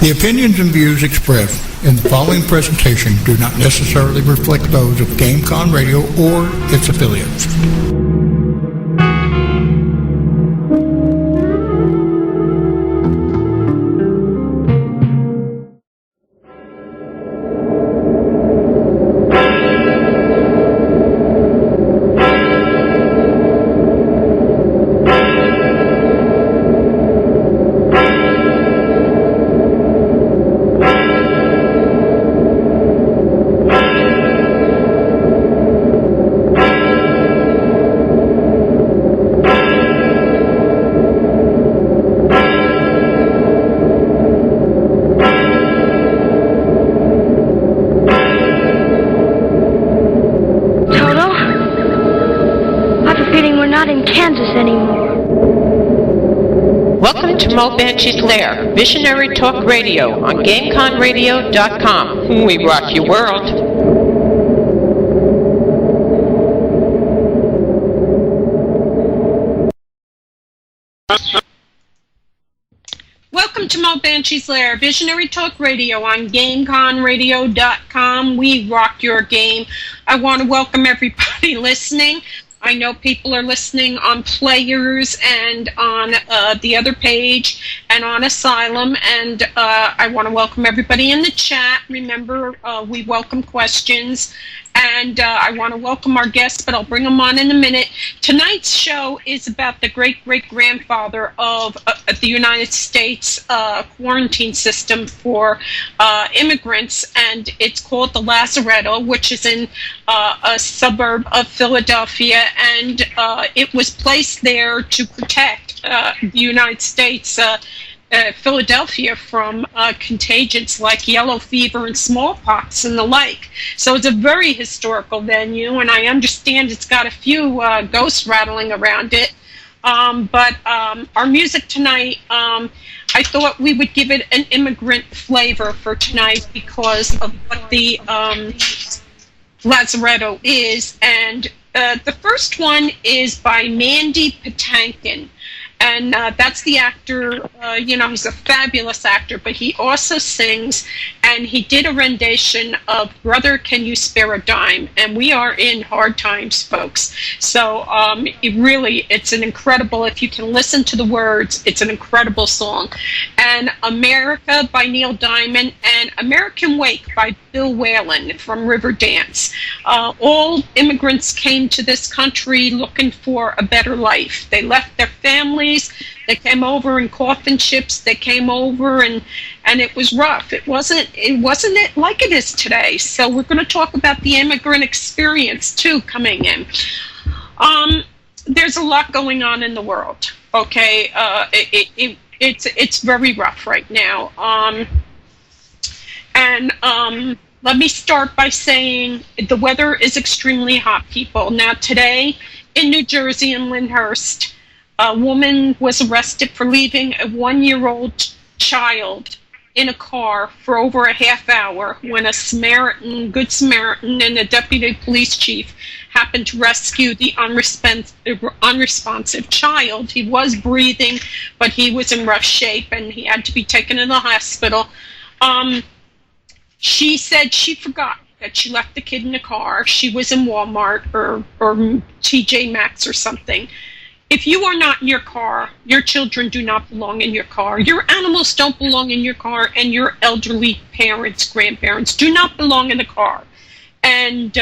The opinions and views expressed in the following presentation do not necessarily reflect those of GameCon Radio or its affiliates. Banshee's Lair, Visionary Talk Radio on GameConRadio.com. We rock your world. Welcome to Mo Banshee's Lair, Visionary Talk Radio on GameConRadio.com. We rock your game. I want to welcome everybody listening. I know people are listening on Players and on the other page and on Asylum, and I want to welcome everybody in the chat. Remember, we welcome questions, and I want to welcome our guests, but I'll bring them on in a minute. Tonight's show is about the great-great-grandfather of the United States quarantine system for immigrants, and it's called the Lazaretto, which is in a suburb of Philadelphia, and it was placed there to protect the United States, Philadelphia, from contagions like yellow fever and smallpox and the like. So it's a very historical venue, and I understand it's got a few ghosts rattling around it. But our music tonight, I thought we would give it an immigrant flavor for tonight because of what the Lazaretto is, and the first one is by Mandy Patinkin, and that's the actor. He's a fabulous actor, but he also sings, and he did a rendition of Brother, Can You Spare a Dime? And we are in hard times, folks. So it's an incredible, if you can listen to the words, it's an incredible song. And America by Neil Diamond, and American Wake by Bill Whalen from Riverdance. All immigrants came to this country looking for a better life. They left their families. They came over in coffin ships. They came over, and it was rough. It wasn't like it is today. So we're going to talk about the immigrant experience too coming in. There's a lot going on in the world. Okay, it's very rough right now. Let me start by saying the weather is extremely hot, people. Now today in New Jersey in Lyndhurst, a woman was arrested for leaving a 1-year-old child in a car for over a half hour when a Good Samaritan and a deputy police chief happened to rescue the unresponsive child. He was breathing, but he was in rough shape and he had to be taken to the hospital. She said she forgot that she left the kid in the car. She was in Walmart or TJ Maxx or something. If you are not in your car, your children do not belong in your car. Your animals don't belong in your car, and your elderly parents, grandparents do not belong in the car. And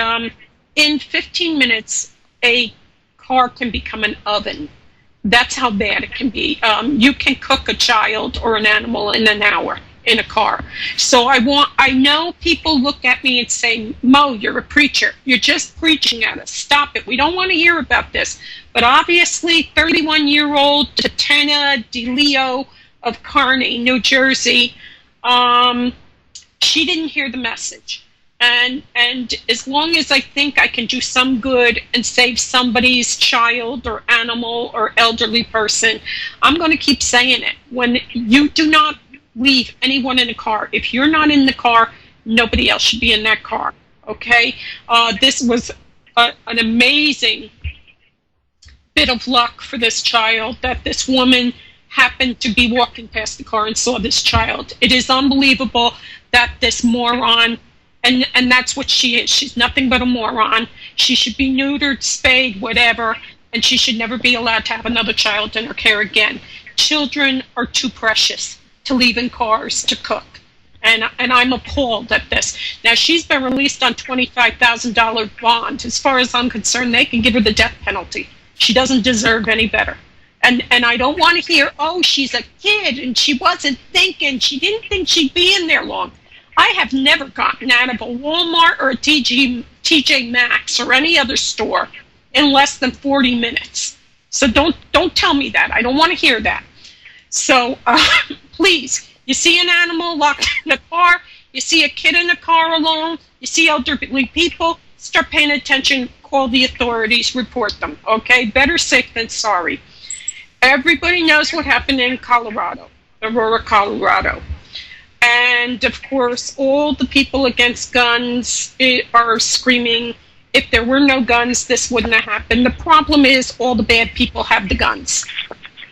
in 15 minutes, a car can become an oven. That's how bad it can be. You can cook a child or an animal in an hour in a car. So I know people look at me and say, Mo, you're a preacher. You're just preaching at us. Stop it. We don't want to hear about this. But obviously, 31-year-old Tatena DeLeo of Kearney, New Jersey, she didn't hear the message. And as long as I think I can do some good and save somebody's child or animal or elderly person, I'm going to keep saying it. When you do not leave anyone in the car, if you're not in the car, nobody else should be in that car, okay? This was an amazing bit of luck for this child that this woman happened to be walking past the car and saw this child. It is unbelievable that this moron, and that's what she is. She's nothing but a moron. She should be neutered, spayed, whatever, and she should never be allowed to have another child in her care again. Children are too precious to leave in cars to cook. And I'm appalled at this. Now, she's been released on $25,000 bond. As far as I'm concerned, they can give her the death penalty. She doesn't deserve any better. And I don't want to hear, oh, she's a kid and she wasn't thinking. She didn't think she'd be in there long. I have never gotten out of a Walmart or a TJ Maxx or any other store in less than 40 minutes. So don't tell me that. I don't want to hear that. So please. You see an animal locked in a car, you see a kid in a car alone, you see elderly people, start paying attention, call the authorities, report them, okay? Better safe than sorry. Everybody knows what happened in Colorado, Aurora, Colorado. And, of course, all the people against guns are screaming, if there were no guns, this wouldn't have happened. The problem is all the bad people have the guns.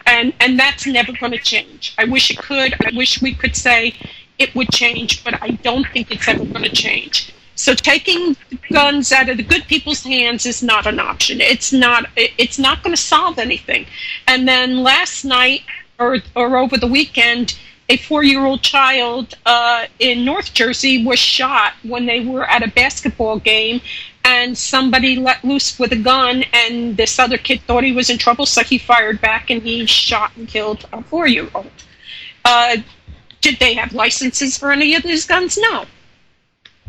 And that's never going to change. I wish it could. I wish we could say it would change, but I don't think it's ever going to change. So taking guns out of the good people's hands is not an option. It's not going to solve anything. And then last night or over the weekend, a 4-year-old child in North Jersey was shot when they were at a basketball game, and somebody let loose with a gun, and this other kid thought he was in trouble, so he fired back, and he shot and killed a 4-year-old. Did they have licenses for any of these guns? No.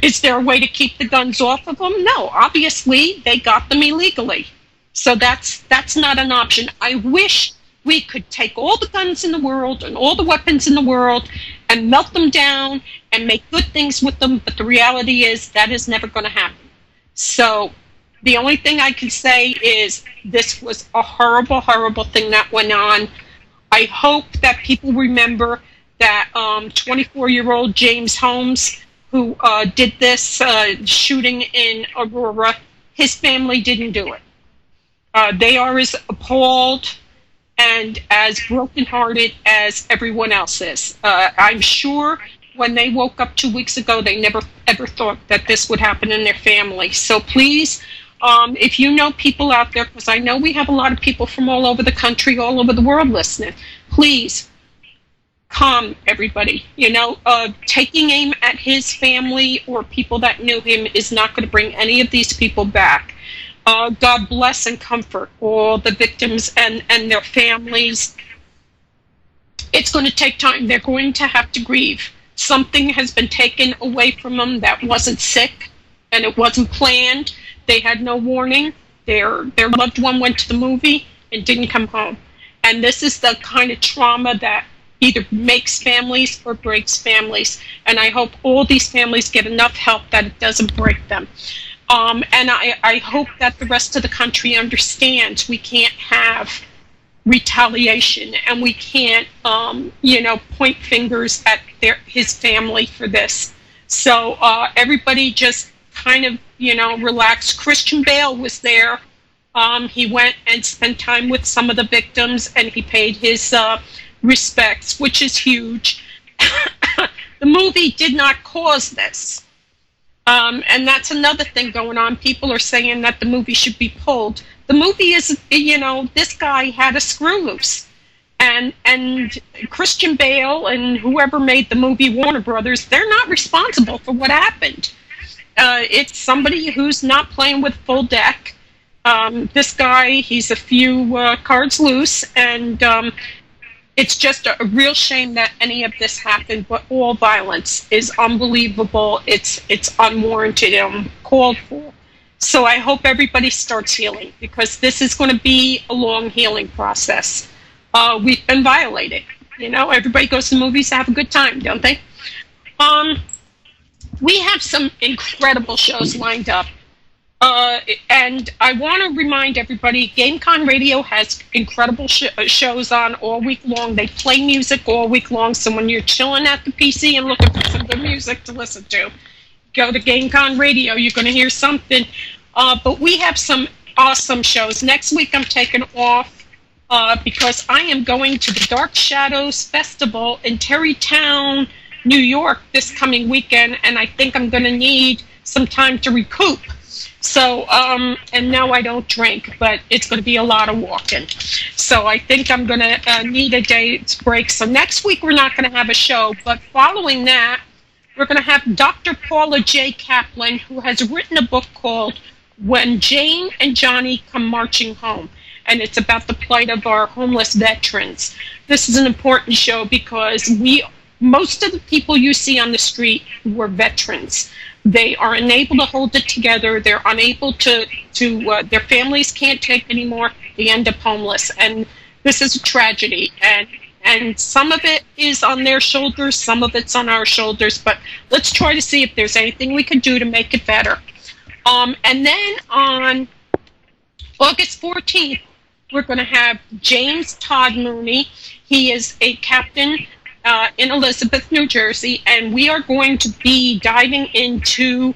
Is there a way to keep the guns off of them? No. Obviously, they got them illegally. So that's not an option. I wish we could take all the guns in the world and all the weapons in the world and melt them down and make good things with them, but the reality is that is never going to happen. So the only thing I can say is this was a horrible, horrible thing that went on. I hope that people remember that 24-year-old James Holmes, who did this shooting in Aurora, his family didn't do it. They are as appalled and as brokenhearted as everyone else is. I'm sure when they woke up 2 weeks ago, they never ever thought that this would happen in their family. So please, if you know people out there, because I know we have a lot of people from all over the country, all over the world listening, please calm everybody. Taking aim at his family or people that knew him is not going to bring any of these people back. God bless and comfort all the victims and their families. It's going to take time. They're going to have to grieve. Something has been taken away from them that wasn't sick, and it wasn't planned. They had no warning. Their loved one went to the movie and didn't come home. And this is the kind of trauma that either makes families or breaks families. And I hope all these families get enough help that it doesn't break them. And I hope that the rest of the country understands we can't have retaliation, and we can't, point fingers at his family for this. So everybody just kind of, relax. Christian Bale was there. He went and spent time with some of the victims, and he paid his respects, which is huge. The movie did not cause this. And that's another thing going on. People are saying that the movie should be pulled. The movie is, this guy had a screw loose. And Christian Bale and whoever made the movie, Warner Brothers, they're not responsible for what happened. It's somebody who's not playing with full deck. This guy, he's a few cards loose, and it's just a real shame that any of this happened, but all violence is unbelievable. It's unwarranted and called for. So I hope everybody starts healing, because this is going to be a long healing process. We've been violated. Everybody goes to movies to have a good time, don't they? We have some incredible shows lined up. And I want to remind everybody, GameCon Radio has incredible shows on all week long. They play music all week long, so when you're chilling at the PC and looking for some good music to listen to, go to GameCon Radio. You're going to hear something. But we have some awesome shows. Next week I'm taking off because I am going to the Dark Shadows Festival in Terrytown, New York this coming weekend, and I think I'm going to need some time to recoup. So, and no, I don't drink, but it's going to be a lot of walking. So I think I'm going to need a day's break. So next week we're not going to have a show, but following that, we're going to have Dr. Paula J. Kaplan, who has written a book called When Jane and Johnny Come Marching Home, and it's about the plight of our homeless veterans. This is an important show because most of the people you see on the street were veterans. They are unable to hold it together. They're unable to their families can't take anymore. They end up homeless. And this is a tragedy. And some of it is on their shoulders, some of it's on our shoulders, but let's try to see if there's anything we could do to make it better. And then on August 14th, we're going to have James Todd Mooney. He is a captain in Elizabeth, New Jersey, and we are going to be diving into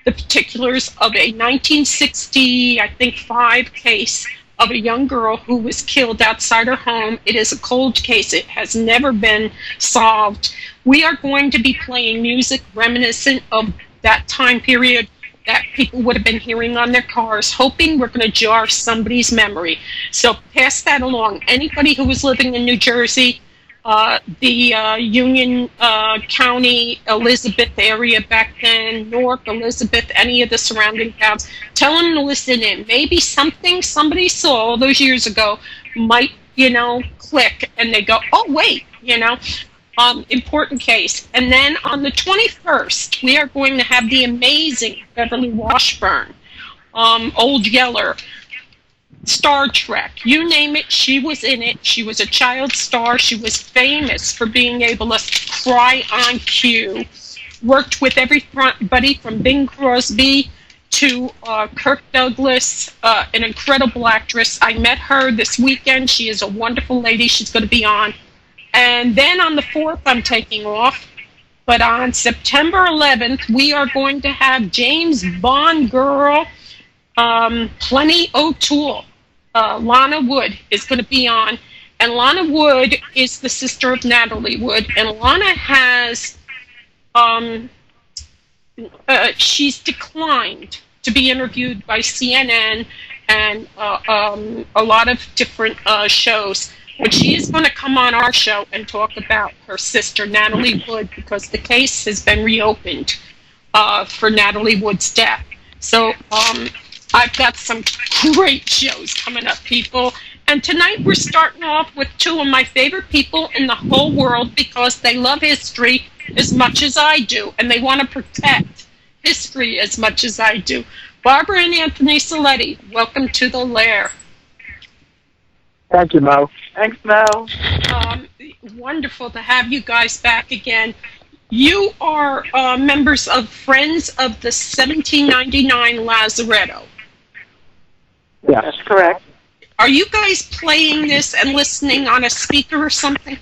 the particulars of a 1960, I think, 5 case of a young girl who was killed outside her home. It is a cold case. It has never been solved. We are going to be playing music reminiscent of that time period that people would have been hearing on their cars, hoping we're going to jar somebody's memory. So pass that along. Anybody who was living in New Jersey, the Union County, Elizabeth area back then, Newark, Elizabeth, any of the surrounding towns, tell them to listen in. Maybe something somebody saw all those years ago might, click, and they go, oh, wait, important case. And then on the 21st, we are going to have the amazing Beverly Washburn, Old Yeller, Star Trek, you name it, she was in it. She was a child star. She was famous for being able to cry on cue. Worked with everybody from Bing Crosby to Kirk Douglas, an incredible actress. I met her this weekend. She is a wonderful lady. She's going to be on. And then on the 4th, I'm taking off. But on September 11th, we are going to have James Bond girl, Plenty O'Toole. Lana Wood is going to be on, and Lana Wood is the sister of Natalie Wood, and Lana has, she's declined to be interviewed by CNN and a lot of different shows, but she is going to come on our show and talk about her sister, Natalie Wood, because the case has been reopened for Natalie Wood's death. So, I've got some great shows coming up, people. And tonight we're starting off with 2 of my favorite people in the whole world because they love history as much as I do, and they want to protect history as much as I do. Barbara and Anthony Selletti, welcome to the Lair. Thank you, Mo. Thanks, Mo. Wonderful to have you guys back again. You are members of Friends of the 1799 Lazaretto. Yes. That's correct. Are you guys playing this and listening on a speaker or something?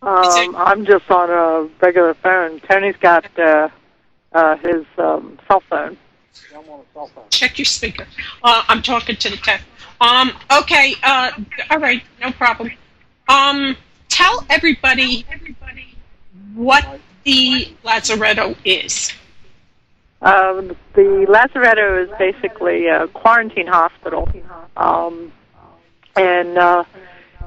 I'm just on a regular phone. Tony's got his cell phone. Check your speaker. I'm talking to the tech. Okay. All right. No problem. Tell everybody what the Lazaretto is. The Lazaretto is basically a quarantine hospital, and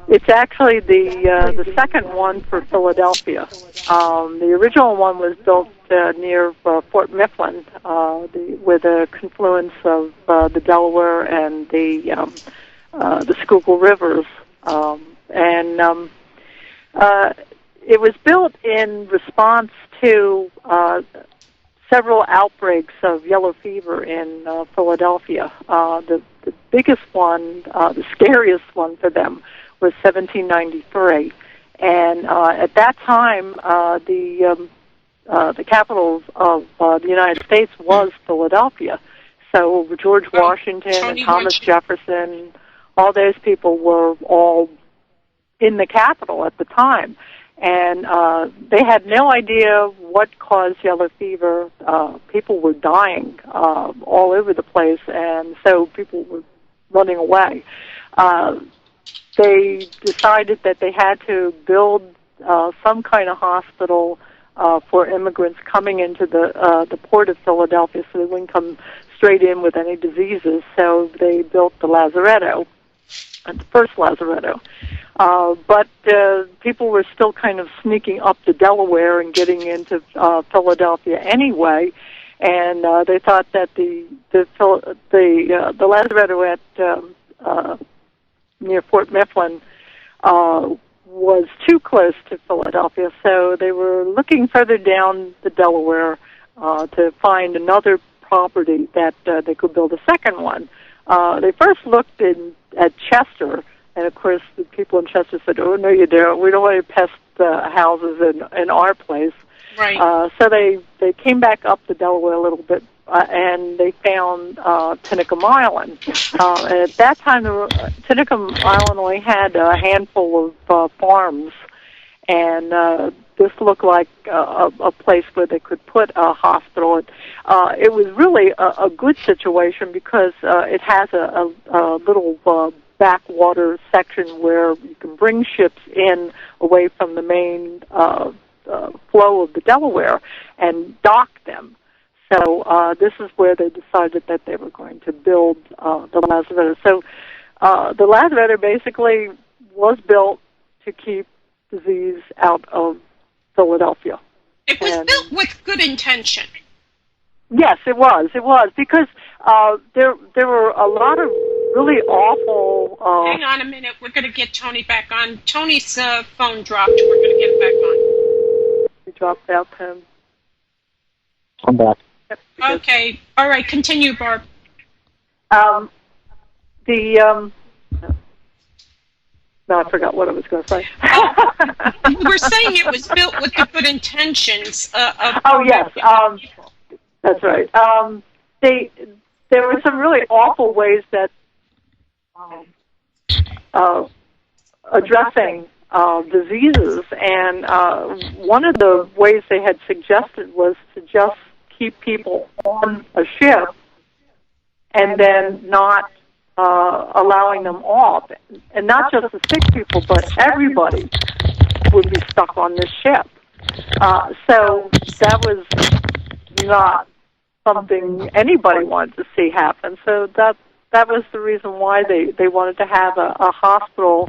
it's actually the second one for Philadelphia. The original one was built near Fort Mifflin, with a confluence of the Delaware and the Schuylkill rivers, and it was built in response to several outbreaks of yellow fever in Philadelphia. The biggest one, the scariest one for them, was 1793, and at that time, the capital of the United States was Philadelphia. So George Washington and Thomas Jefferson, all those people were all in the capital at the time. And they had no idea what caused yellow fever. People were dying all over the place, and so people were running away. They decided that they had to build some kind of hospital for immigrants coming into the port of Philadelphia, so they wouldn't come straight in with any diseases. So they built the Lazaretto, the first Lazaretto. But people were still kind of sneaking up to Delaware and getting into Philadelphia anyway, and they thought that the Lazaretto at near Fort Mifflin was too close to Philadelphia, so they were looking further down the Delaware to find another property that they could build a second one. They first looked at Chester, and of course the people in Chester said, "Oh no, you don't. We don't want to pest houses in our place." Right. So they came back up the Delaware a little bit, and they found Tinicum Island. And at that time, Tinicum Island only had a handful of farms, and this looked like a place where they could put a hospital. It was really a good situation because it has a little backwater section where you can bring ships in away from the main flow of the Delaware and dock them. So this is where they decided that they were going to build the Lazaretto. So the Lazaretto basically was built to keep disease out of Philadelphia. It was built with good intention. Yes, it was. It was because there were a lot of really awful. Hang on a minute. We're going to get Tony back on. Tony's phone dropped. We're going to get it back on. He dropped out, Tim. I'm back. Yep, okay. All right. Continue, Barb. No, I forgot what I was going to say. We're saying it was built with the good intentions of. Oh yes, that's right. There were some really awful ways that addressing diseases, and one of the ways they had suggested was to just keep people on a ship and then not allowing them off, and not just the sick people, but everybody would be stuck on this ship. So that was not something anybody wanted to see happen. So that was the reason why they wanted to have a hospital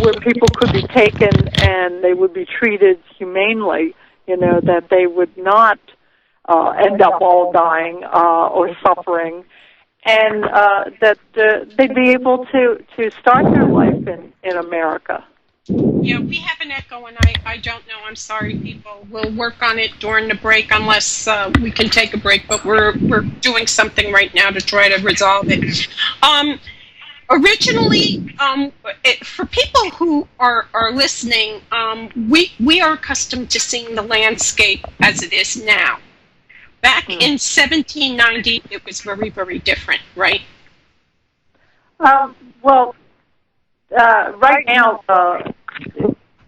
where people could be taken and they would be treated humanely, that they would not end up all dying or suffering, and that they'd be able to start their life in America. Yeah, we have an echo, and I don't know. I'm sorry, people. We'll work on it during the break unless we can take a break, but we're doing something right now to try to resolve it. Originally, for people who are listening, we are accustomed to seeing the landscape as it is now. Back in 1790, it was very, very different, right? Well, right now,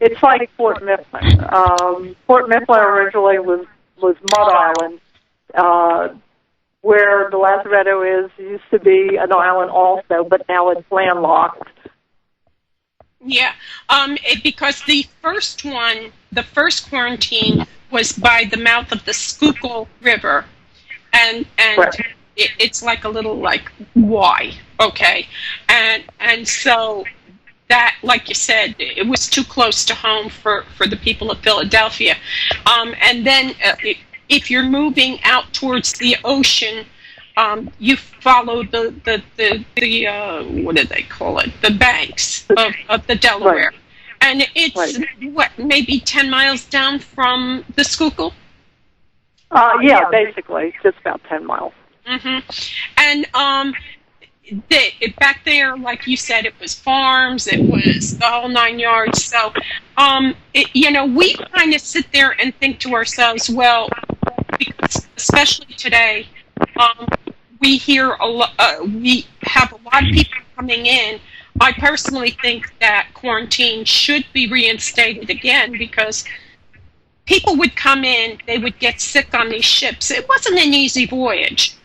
it's like Fort Mifflin. Fort Mifflin originally was Mud Island, where the Lazaretto used to be an island also, but now it's landlocked. Yeah, because the first quarantine was by the mouth of the Schuylkill River, and right. It's like a little Y, okay, and so that, like you said, it was too close to home for the people of Philadelphia, and then if you're moving out towards the ocean, you follow the what do they call it? The banks of the Delaware. Right. And it's, maybe 10 miles down from the Schuylkill? Yeah, basically, just about 10 miles. Mm-hmm. And back there, like you said, it was farms, it was the whole 9 yards. So, we kind of sit there and think to ourselves, well, because especially today, we have a lot of people coming in. I personally think that quarantine should be reinstated again because people would come in, they would get sick on these ships. It wasn't an easy voyage.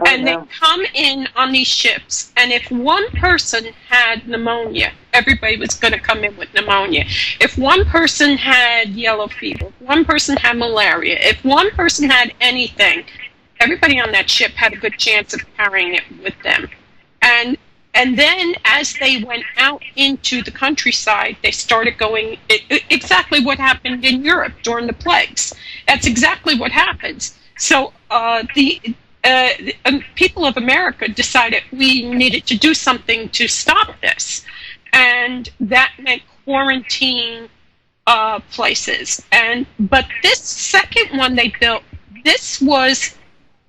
And they no. come in on these ships, and if one person had pneumonia, everybody was going to come in with pneumonia. If one person had yellow fever, if one person had malaria, if one person had anything, everybody on that ship had a good chance of carrying it with them. And then as they went out into the countryside, they started going exactly what happened in Europe during the plagues. That's exactly what happens. So the people of America decided we needed to do something to stop this. And that meant quarantine places. But this second one they built, this was,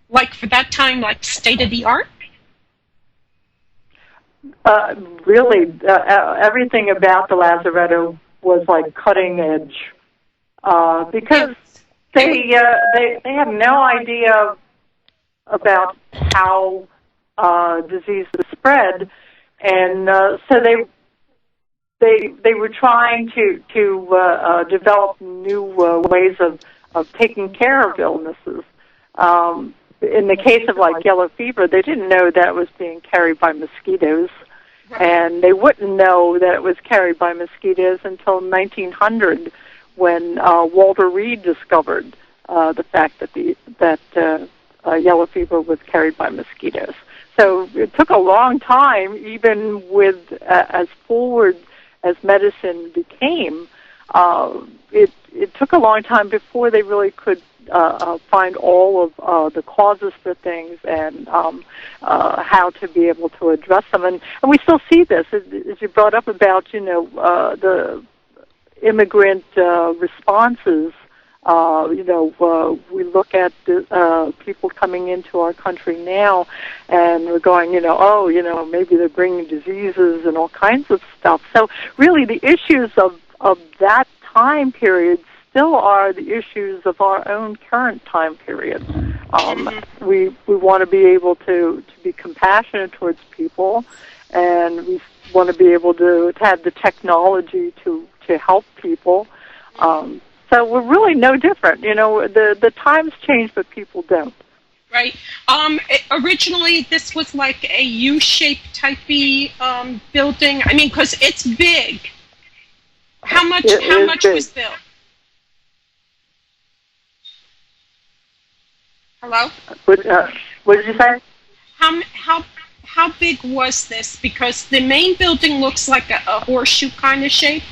like, for that time, like, state-of-the-art. Really, everything about the Lazaretto was like cutting edge, because they have no idea about how disease is spread, and so they were trying to develop new ways of taking care of illnesses. In the case of like yellow fever, they didn't know that it was being carried by mosquitoes, and they wouldn't know that it was carried by mosquitoes until 1900, when Walter Reed discovered the fact that yellow fever was carried by mosquitoes. So it took a long time, even with as forward as medicine became. It took a long time before they really could find all of the causes for things and how to be able to address them. And we still see this, as you brought up about, the immigrant responses. We look at people coming into our country now, and we're going, maybe they're bringing diseases and all kinds of stuff. So really the issues of that time period still are the issues of our own current time period. We want to be able to be compassionate towards people, and we want to be able to have the technology to help people. So we're really no different. The times change, but people don't. Right. Originally, this was like a U-shaped type-y building. I mean, because it's big. How much was built? Hello? What did you say? How big was this? Because the main building looks like a horseshoe kind of shape,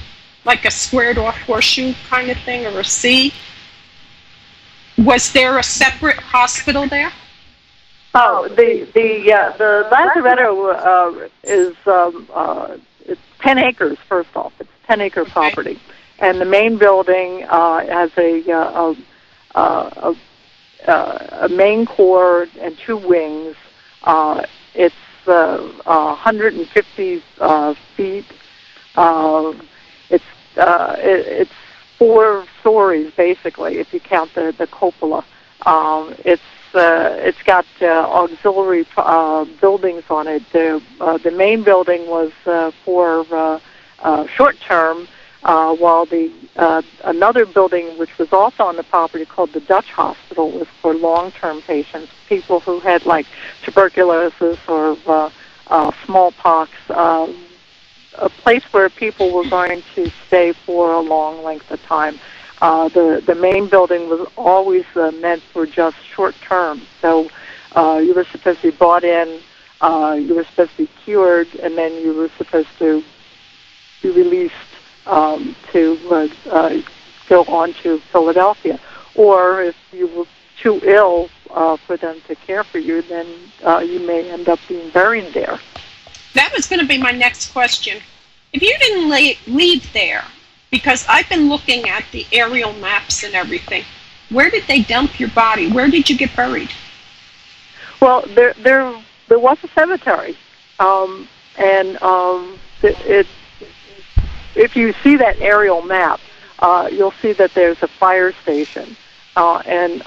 like a squared off horseshoe kind of thing, or a C. Was there a separate hospital there? Oh, the Lazaretto is it's 10 acres. First off, it's 10-acre property, and the main building has a main core and two wings. It's 150 feet. It's 4 stories basically, if you count the cupola. It's got auxiliary buildings on it. The main building was for short term, while the another building, which was also on the property, called the Dutch Hospital, was for long-term patients, people who had like tuberculosis or smallpox, a place where people were going to stay for a long length of time. The main building was always meant for just short term. So you were supposed to be brought in, you were supposed to be cured, and then you were supposed to be released to go on to Philadelphia. Or if you were too ill for them to care for you, then you may end up being buried there. That was going to be my next question. If you didn't leave there, because I've been looking at the aerial maps and everything, where did they dump your body? Where did you get buried? Well, there was a cemetery, if you see that aerial map, you'll see that there's a fire station, and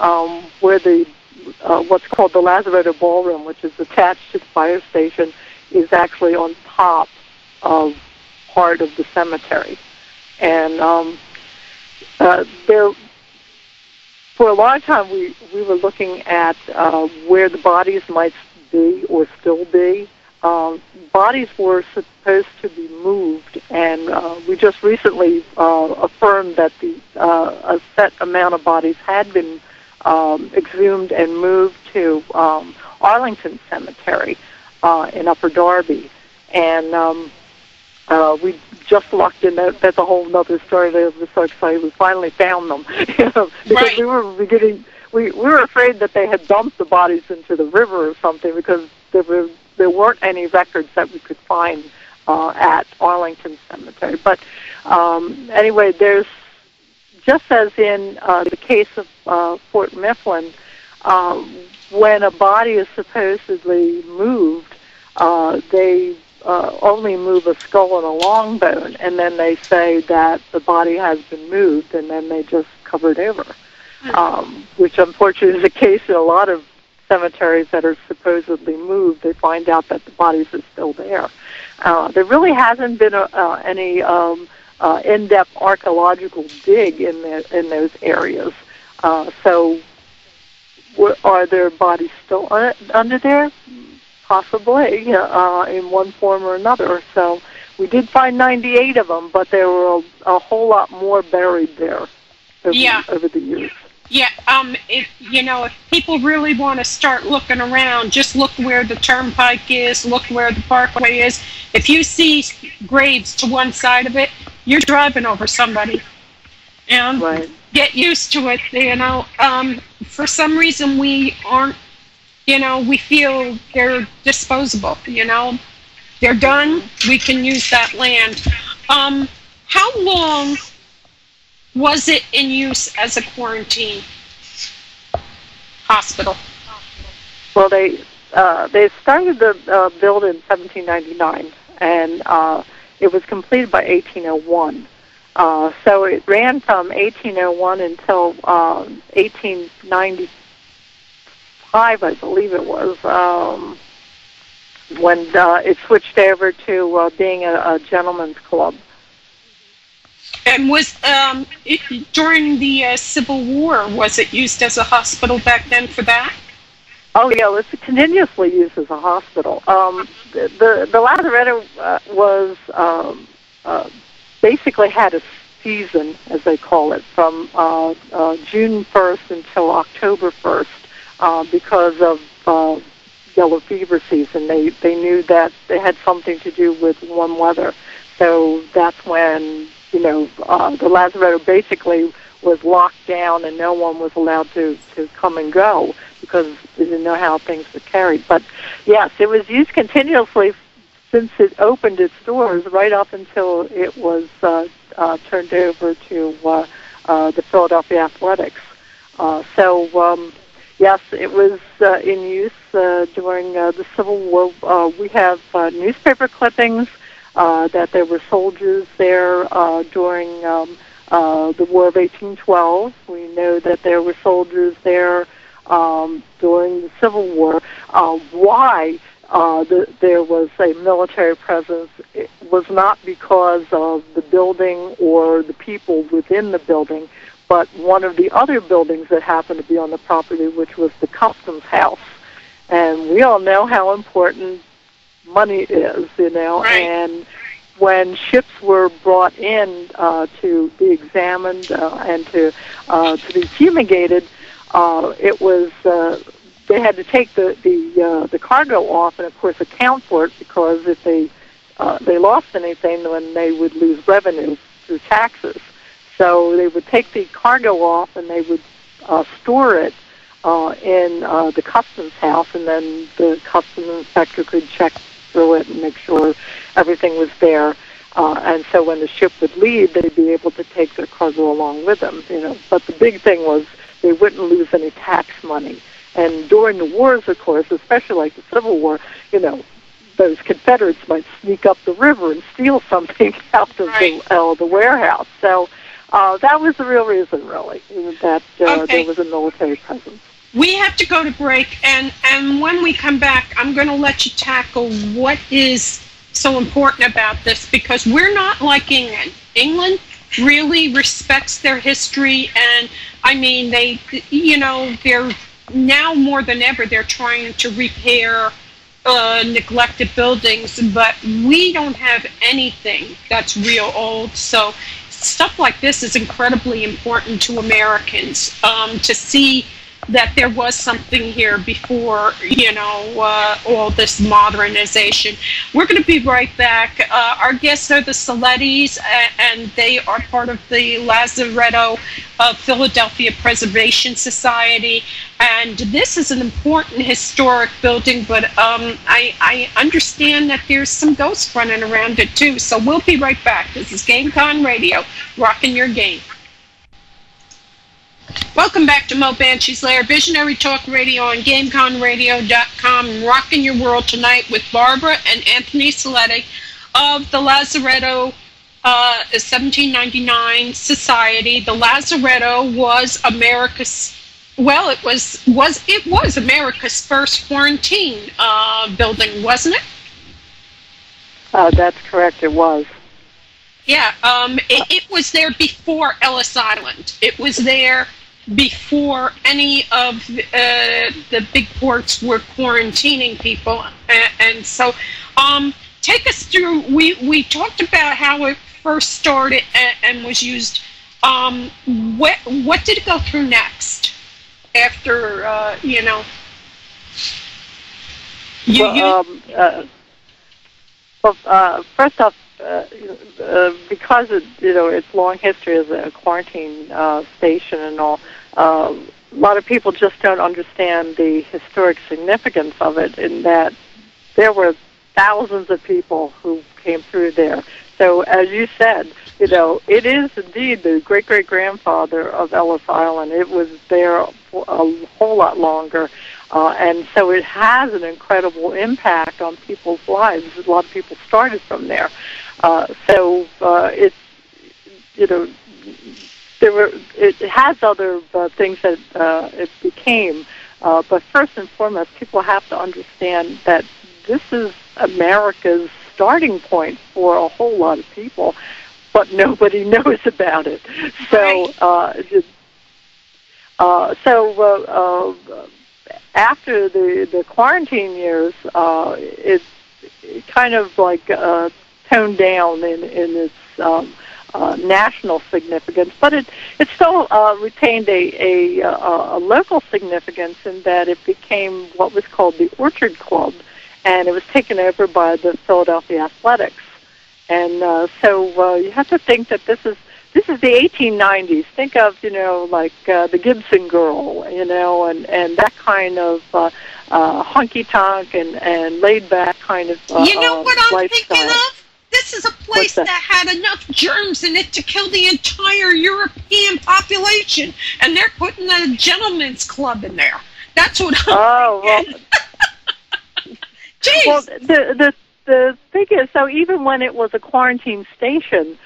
where the what's called the Lazaretto Ballroom, which is attached to the fire station, is actually on top of part of the cemetery. And for a long time, we were looking at where the bodies might be or still be. Bodies were supposed to be moved, and we just recently affirmed that a set amount of bodies had been exhumed and moved to Arlington Cemetery in Upper Darby. And we just lucked in. That's a whole other story. They were so excited. We finally found them. Because right. we were afraid that they had dumped the bodies into the river or something, because there weren't any records that we could find at Arlington Cemetery. But anyway, there's, just as in the case of Fort Mifflin, when a body is supposedly moved, they only move a skull and a long bone, and then they say that the body has been moved, and then they just cover it over, which unfortunately is the case in a lot of cemeteries that are supposedly moved. They find out that the bodies are still there. There really hasn't been any in-depth archaeological dig in those areas. So are there bodies still under there? Possibly, in one form or another. So we did find 98 of them, but there were a whole lot more buried there over the years. Yeah, if people really want to start looking around, just look where the turnpike is, look where the parkway is. If you see graves to one side of it, you're driving over somebody. And right. Get used to it, For some reason, we aren't, we feel they're disposable, They're done, we can use that land. How long was it in use as a quarantine hospital? Well, they started the build in 1799, and it was completed by 1801. So it ran from 1801 until 1895, I believe it was, when it switched over to being a gentleman's club. And was during the Civil War, was it used as a hospital back then for that? Oh yeah, it was continuously used as a hospital. The Lazaretto was basically had a season, as they call it, from June 1st until October 1st, because of yellow fever season. They knew that it had something to do with warm weather, so that's when the Lazaretto basically was locked down, and no one was allowed to come and go because they didn't know how things were carried. But yes, it was used continuously since it opened its doors right up until it was turned over to the Philadelphia Athletics. Yes, it was in use during the Civil War. We have newspaper clippings that there were soldiers there during the War of 1812. We know that there were soldiers there during the Civil War. Why there was a military presence, it was not because of the building or the people within the building, but one of the other buildings that happened to be on the property, which was the customs house. And we all know how important money is, right. And when ships were brought in to be examined and to be fumigated, it was they had to take the cargo off and, of course, account for it, because if they lost anything, then they would lose revenue through taxes. So they would take the cargo off and they would store it in the customs house, and then the customs inspector could check through it and make sure everything was there. And so when the ship would leave, they'd be able to take their cargo along with them. But the big thing was they wouldn't lose any tax money. And during the wars, of course, especially like the Civil War, those Confederates might sneak up the river and steal something out of the warehouse. So that was the real reason, really, that there was a military presence. We have to go to break, and when we come back, I'm going to let you tackle what is so important about this, because we're not like England. England really respects their history. And I mean, they're now more than ever, they're trying to repair neglected buildings, but we don't have anything that's real old. So stuff like this is incredibly important to Americans, to see that there was something here before, all this modernization. We're going to be right back. Our guests are the Sellettis, and they are part of the Lazaretto Philadelphia Preservation Society. And this is an important historic building, but I understand that there's some ghosts running around it too. So we'll be right back. This is GameCon Radio, rocking your game. Welcome back to Mo Banshee's Lair, Visionary Talk Radio on GameConRadio.com, rocking your world tonight with Barbara and Anthony Selletti of the Lazaretto 1799 Society. The Lazaretto was America's, well, it was America's first quarantine building, wasn't it? That's correct, it was. Yeah, it was there before Ellis Island. It was there before any of the big ports were quarantining people. And so take us through, we talked about how it first started and was used. What did it go through next after, first off, because of, its long history as a quarantine station and all, a lot of people just don't understand the historic significance of it, in that there were thousands of people who came through there. So, as you said, it is indeed the great-great-grandfather of Ellis Island. It was there for a whole lot longer. And so it has an incredible impact on people's lives. A lot of people started from there. It's, it has other things that it became. But first and foremost, people have to understand that this is America's starting point for a whole lot of people, but nobody knows about it. After the quarantine years, it kind of like toned down in its national significance, but it still retained a local significance, in that it became what was called the Orchard Club, and it was taken over by the Philadelphia Athletics. And so you have to think that this is the 1890s. Think of, like the Gibson Girl, and that kind of hunky-tonk and laid-back kind of You know what I'm lifestyle. thinking of? This is a place that had enough germs in it to kill the entire European population, and they're putting a gentleman's club in there. That's what I'm thinking. Jeez. Well, the thing is, so even when it was a quarantine station,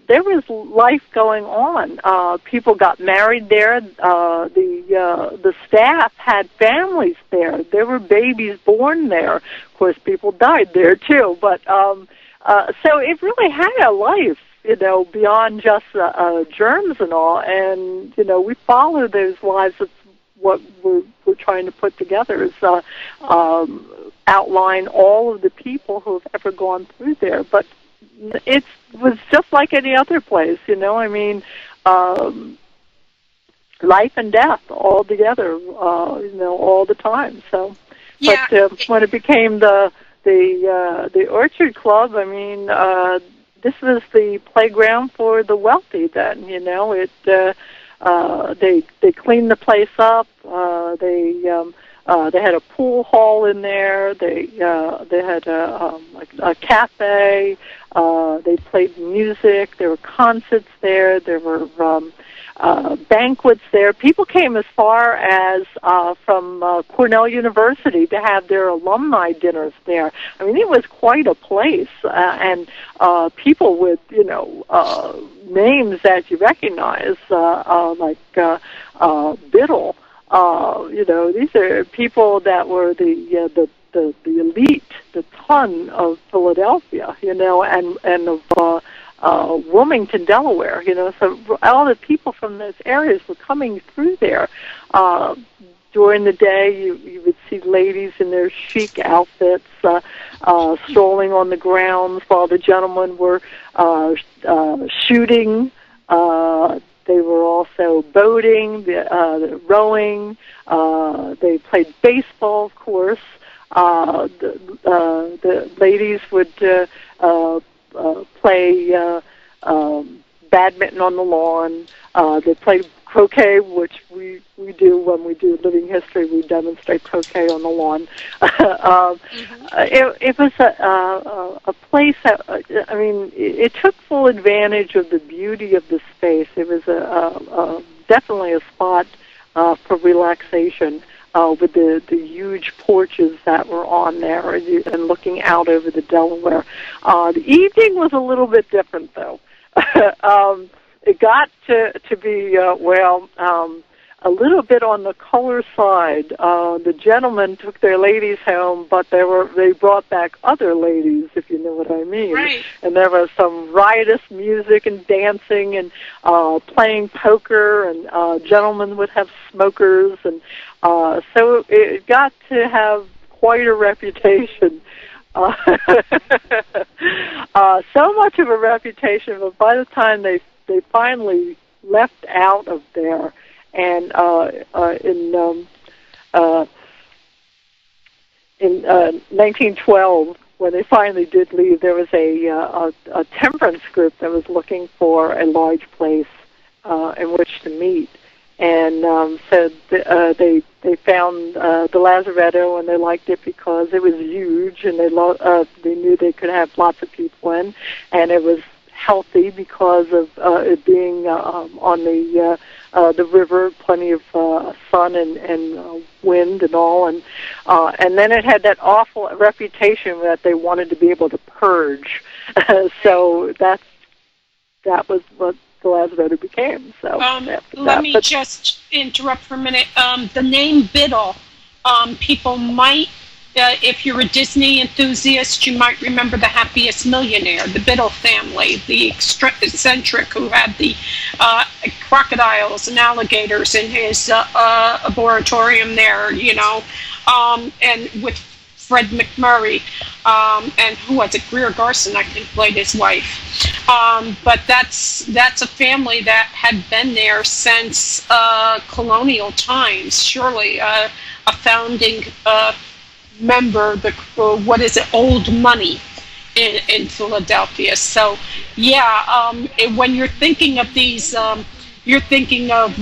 there was life going on. People got married there. The staff had families there. There were babies born there. Of course, people died there too. But so it really had a life, beyond just germs and all. And we follow those lives. That's what we're trying to put together, is outline all of the people who have ever gone through there. But it was just like any other place, life and death all together, all the time. So, yeah. But when it became the Orchard Club, this was the playground for the wealthy. Then, they cleaned the place up. They had a pool hall in there. They had a cafe. They played music. There were concerts there. There were banquets there. People came as far as from Cornell University to have their alumni dinners there. It was quite a place, and people with names that you recognize, like Biddle. These are people that were the elite, the ton of Philadelphia, and of Wilmington, Delaware. So all the people from those areas were coming through there. During the day, you would see ladies in their chic outfits strolling on the grounds while the gentlemen were shooting. They were also boating, rowing. They played baseball, of course. The ladies would play badminton on the lawn. They played croquet, which we do when we do living history. We demonstrate croquet on the lawn. It was a place that, it took full advantage of the beauty of the space. It was definitely a spot for relaxation with the huge porches that were on there and looking out over the Delaware. The evening was a little bit different, though. It got to be, a little bit on the color side. The gentlemen took their ladies home, but they brought back other ladies, if you know what I mean. Right. And there was some riotous music and dancing and playing poker, and gentlemen would have smokers, and so it got to have quite a reputation. So much of a reputation, but by the time they finally left out of there, and in 1912, when they finally did leave, there was a temperance group that was looking for a large place in which to meet, and so they found the Lazaretto, and they liked it because it was huge, and they knew they could have lots of people in, and it was healthy because of it being on the river, plenty of sun and wind and all, and then it had that awful reputation that they wanted to be able to purge. So that was what the Lazaretto became. So let me just interrupt for a minute. The name Biddle, people might, if you're a Disney enthusiast, you might remember The Happiest Millionaire, the Biddle family, the eccentric who had the crocodiles and alligators in his arboretum there, and with Fred McMurray, and who was it? Greer Garson, I think, played his wife. But that's a family that had been there since colonial times. Surely a founding member, old money in Philadelphia. So, when you're thinking of these, you're thinking of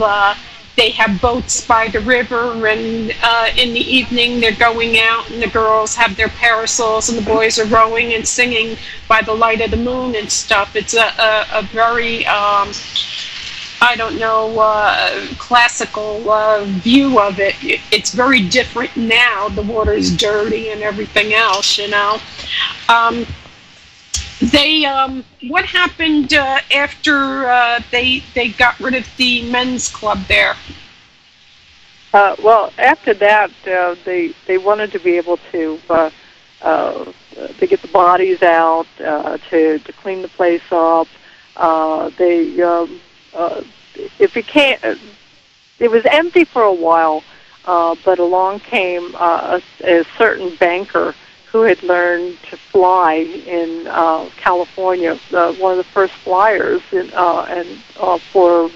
they have boats by the river, and in the evening they're going out, and the girls have their parasols, and the boys are rowing and singing by the light of the moon and stuff. It's a very classical view of it. It's very different now. The water's dirty and everything else, what happened after they got rid of the men's club there? Well, after that, they wanted to be able to get the bodies out, to clean the place up. It was empty for a while, but along came a certain banker who had learned to fly in California, one of the first flyers, for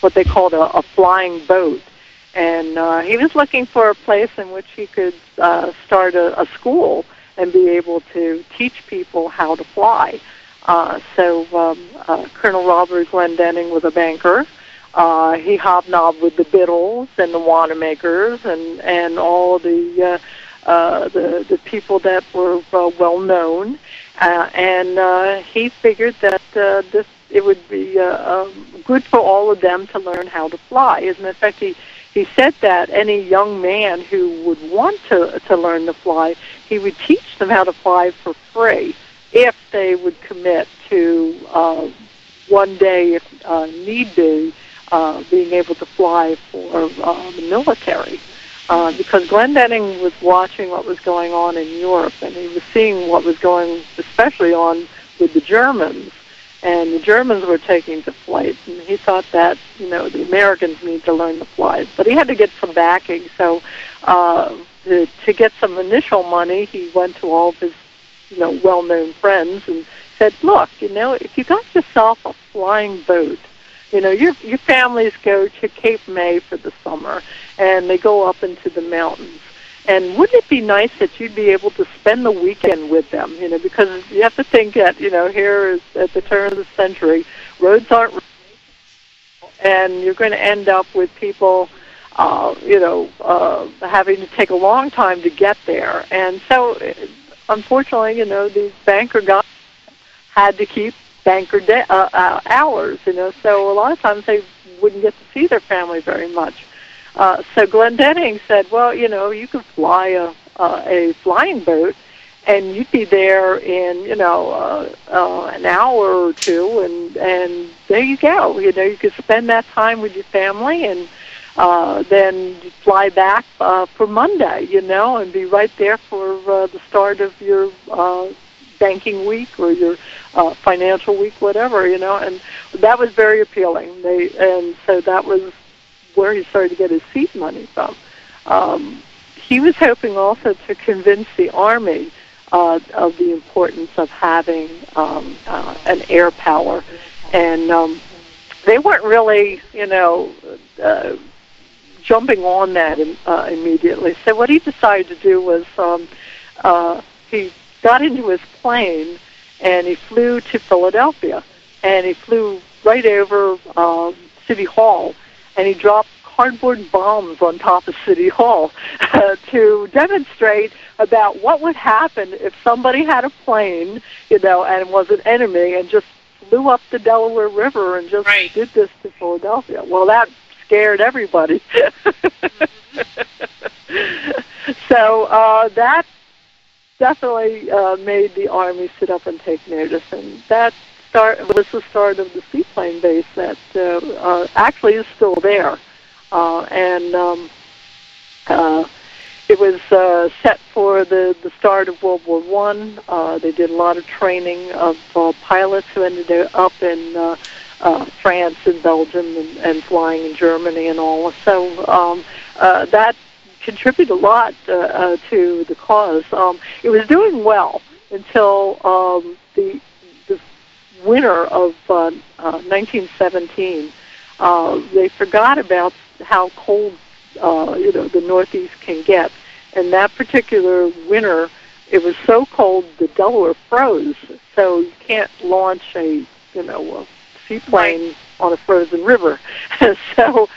what they called a flying boat. And he was looking for a place in which he could start a school and be able to teach people how to fly. So Colonel Robert Glendenning was a banker. He hobnobbed with the Biddles and the Wanamakers and all the people that were well known, and he figured that it would be good for all of them to learn how to fly. As a matter of fact, he said that any young man who would want to learn to fly, he would teach them how to fly for free if they would commit to one day, if need be, being able to fly for the military. Because Glendenning was watching what was going on in Europe, and he was seeing what was going especially on with the Germans. and the Germans were taking the flight, and he thought that, the Americans need to learn to fly. But he had to get some backing, so to get some initial money, he went to all of his, well-known friends and said, look, if you got yourself a flying boat, your families go to Cape May for the summer, and they go up into the mountains. And wouldn't it be nice that you'd be able to spend the weekend with them? Because you have to think that, here is at the turn of the century, roads aren't, and you're going to end up with people, having to take a long time to get there. And so, unfortunately, these banker guys had to keep banker hours, so a lot of times they wouldn't get to see their family very much. So Glendenning said, well, you could fly a flying boat, and you'd be there in, an hour or two, and there you go. You could spend that time with your family, and then you fly back for Monday, and be right there for the start of your banking week or your financial week, whatever, and that was very appealing. And so that was where he started to get his seed money from. He was hoping also to convince the Army of the importance of having an air power, and they weren't really, jumping on that immediately. So what he decided to do was he got into his plane and he flew to Philadelphia, and he flew right over City Hall, and he dropped cardboard bombs on top of City Hall to demonstrate about what would happen if somebody had a plane, and was an enemy, and just flew up the Delaware River and just did this to Philadelphia. Well, that scared everybody. So that definitely made the Army sit up and take notice, and that was the start of the seaplane base that actually is still there. And it was set for the start of World War I. They did a lot of training of pilots who ended up in France and Belgium and flying in Germany and all. So that contributed a lot to the cause. It was doing well until the winter of 1917. They forgot about how cold the Northeast can get, and that particular winter, it was so cold the Delaware froze. So you can't launch a seaplane on a frozen river. So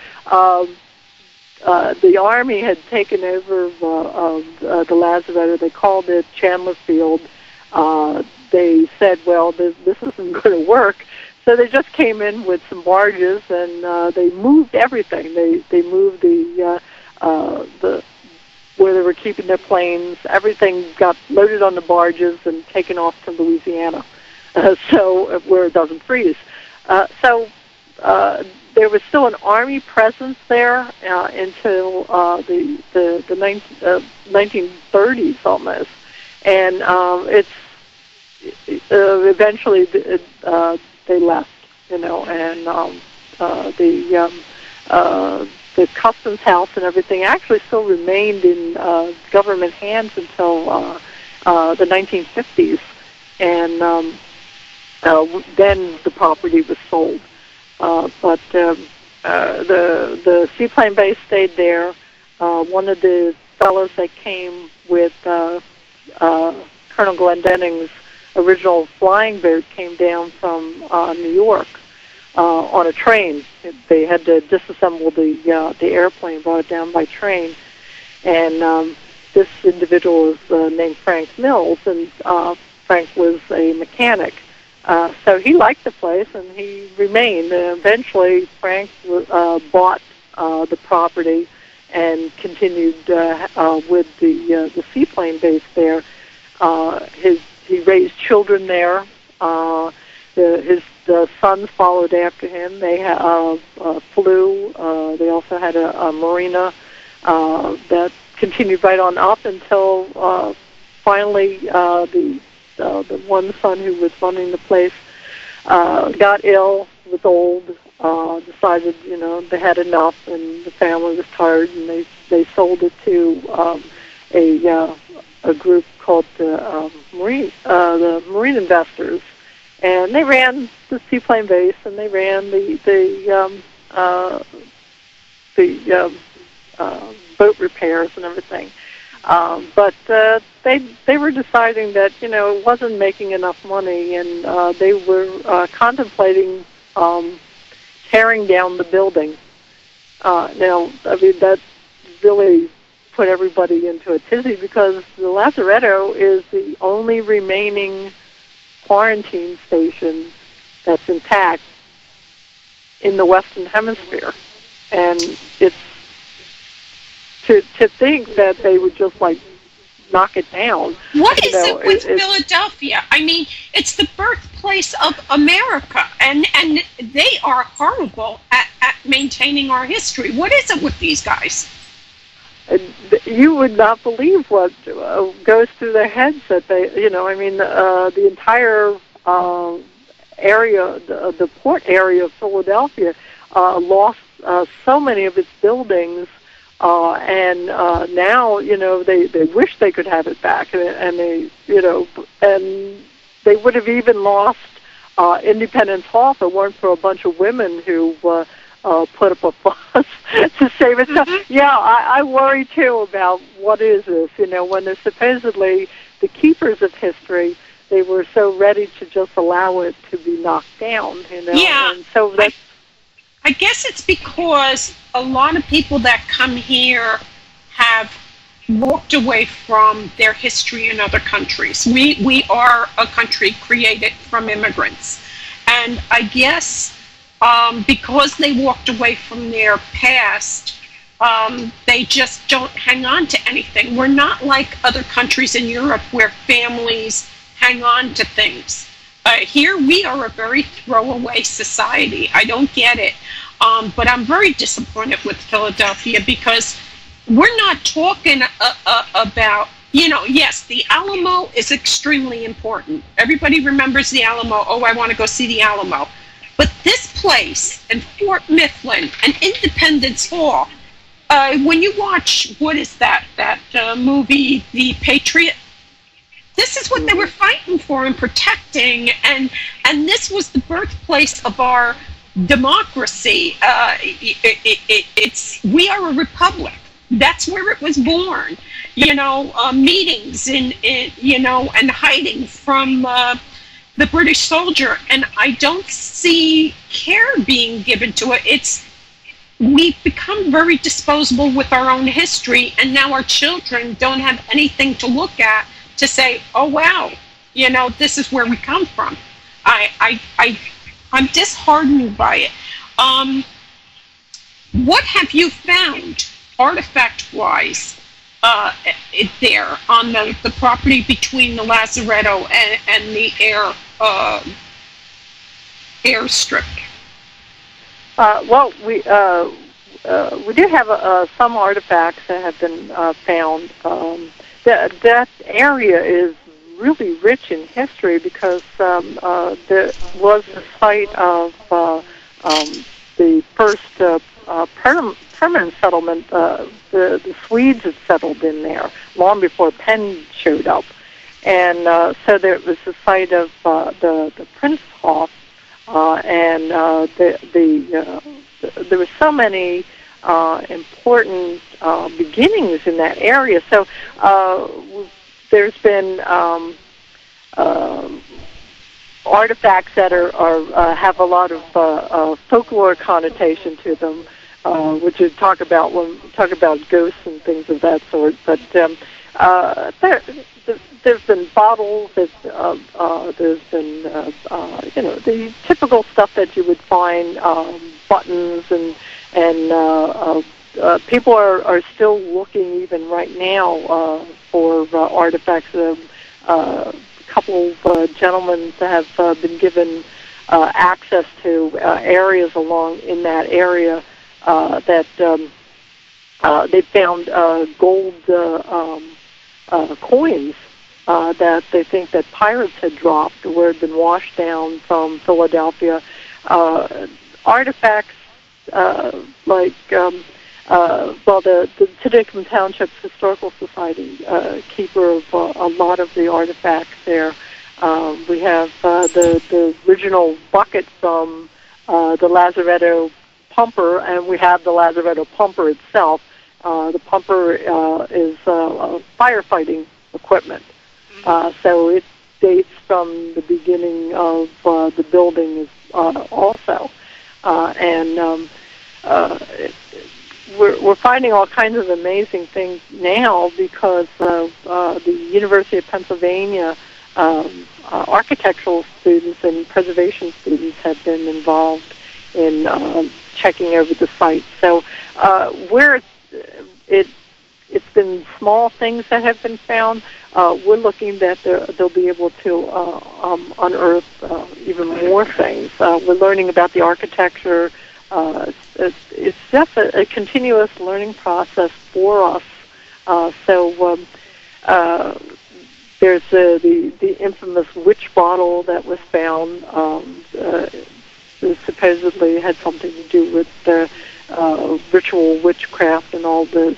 the Army had taken over the Lazaretto. They called it Chandler Field. They said, well, this isn't going to work. So they just came in with some barges, and they moved everything. They moved the where they were keeping their planes. Everything got loaded on the barges and taken off to Louisiana, so where it doesn't freeze. So there was still an Army presence there until the 1930s almost, and eventually they left, and the customs house and everything actually still remained in government hands until the 1950s, and then the property was sold. But the seaplane base stayed there. One of the fellows that came with Colonel Glendenning's original flying boat came down from New York on a train. They had to disassemble the airplane, brought it down by train. And this individual was named Frank Mills, and Frank was a mechanic. So he liked the place, and he remained. And eventually, Frank bought the property and continued with the seaplane base there. He raised children there. His sons followed after him. They flew. They also had a marina that continued right on up until finally the one son who was running the place got ill, was old, decided, they had enough, and the family was tired, and they sold it to a group called the Marine Investors, and they ran the seaplane base, and they ran the boat repairs and everything. But they were deciding that it wasn't making enough money, and they were contemplating tearing down the building. Now, I mean, that really put everybody into a tizzy, because the Lazaretto is the only remaining quarantine station that's intact in the Western Hemisphere. And it's to think that they would just knock it down. What is it with Philadelphia? I mean, it's the birthplace of America, and they are horrible at maintaining our history. What is it with these guys? You would not believe what goes through their heads, that they, the entire area, the port area of Philadelphia, lost so many of its buildings. And now, they wish they could have it back, and they, and they would have even lost Independence Hall if it weren't for a bunch of women who put up a fuss to save it. So, yeah, I worry too about what is this. When they're supposedly the keepers of history, they were so ready to just allow it to be knocked down. Yeah. And so that's. I guess it's because a lot of people that come here have walked away from their history in other countries. We are a country created from immigrants. And I guess because they walked away from their past, they just don't hang on to anything. We're not like other countries in Europe where families hang on to things. Here we are a very throwaway society. I don't get it. But I'm very disappointed with Philadelphia, because we're not talking about, yes, the Alamo is extremely important. Everybody remembers the Alamo. Oh, I want to go see the Alamo. But this place and Fort Mifflin and Independence Hall, when you watch, what is that movie, The Patriot? This is what they were fighting for and protecting, and this was the birthplace of our democracy. We are a republic. That's where it was born. Meetings and hiding from the British soldier, and I don't see care being given to it. We've become very disposable with our own history, and now our children don't have anything to look at to say, oh wow, this is where we come from. I'm disheartened by it. What have you found, artifact-wise, there on the property between the Lazaretto and the airstrip? Well, we do have some artifacts that have been found. That area is really rich in history, because there was the site of the first permanent settlement. The Swedes had settled in there long before Penn showed up, and so there was the site of the Princehof, and there were so many important beginnings in that area. So there's been artifacts that are have a lot of folklore connotation to them, which you talk about when we talk about ghosts and things of that sort. But there's been bottles. There's been the typical stuff that you would find, buttons and people are still looking even right now for artifacts. A couple of gentlemen have been given access to areas along in that area that they found gold coins that they think that pirates had dropped or had been washed down from Philadelphia. Artifacts like, the Tidicum Township Historical Society, keeper of a lot of the artifacts there. We have the original bucket from the Lazaretto pumper, and we have the Lazaretto pumper itself. The pumper is firefighting equipment, so it dates from the beginning of the building also. We're finding all kinds of amazing things now because the University of Pennsylvania architectural students and preservation students have been involved in checking over the site. So where it's been small things that have been found, we're looking that they'll be able to unearth even more things. We're learning about the architecture. It's just a continuous learning process for us. There's the infamous witch bottle that was found. Supposedly had something to do with the ritual witchcraft, and all the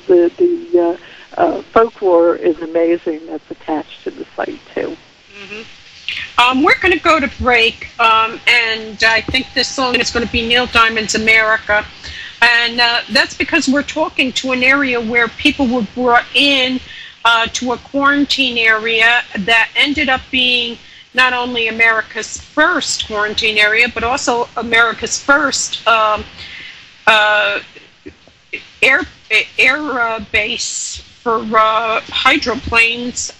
folklore is amazing that's attached to the site too. Mm-hmm. We're going to go to break, and I think this song is going to be Neil Diamond's America. And that's because we're talking to an area where people were brought in to a quarantine area that ended up being not only America's first quarantine area, but also America's first air base for hydroplanes.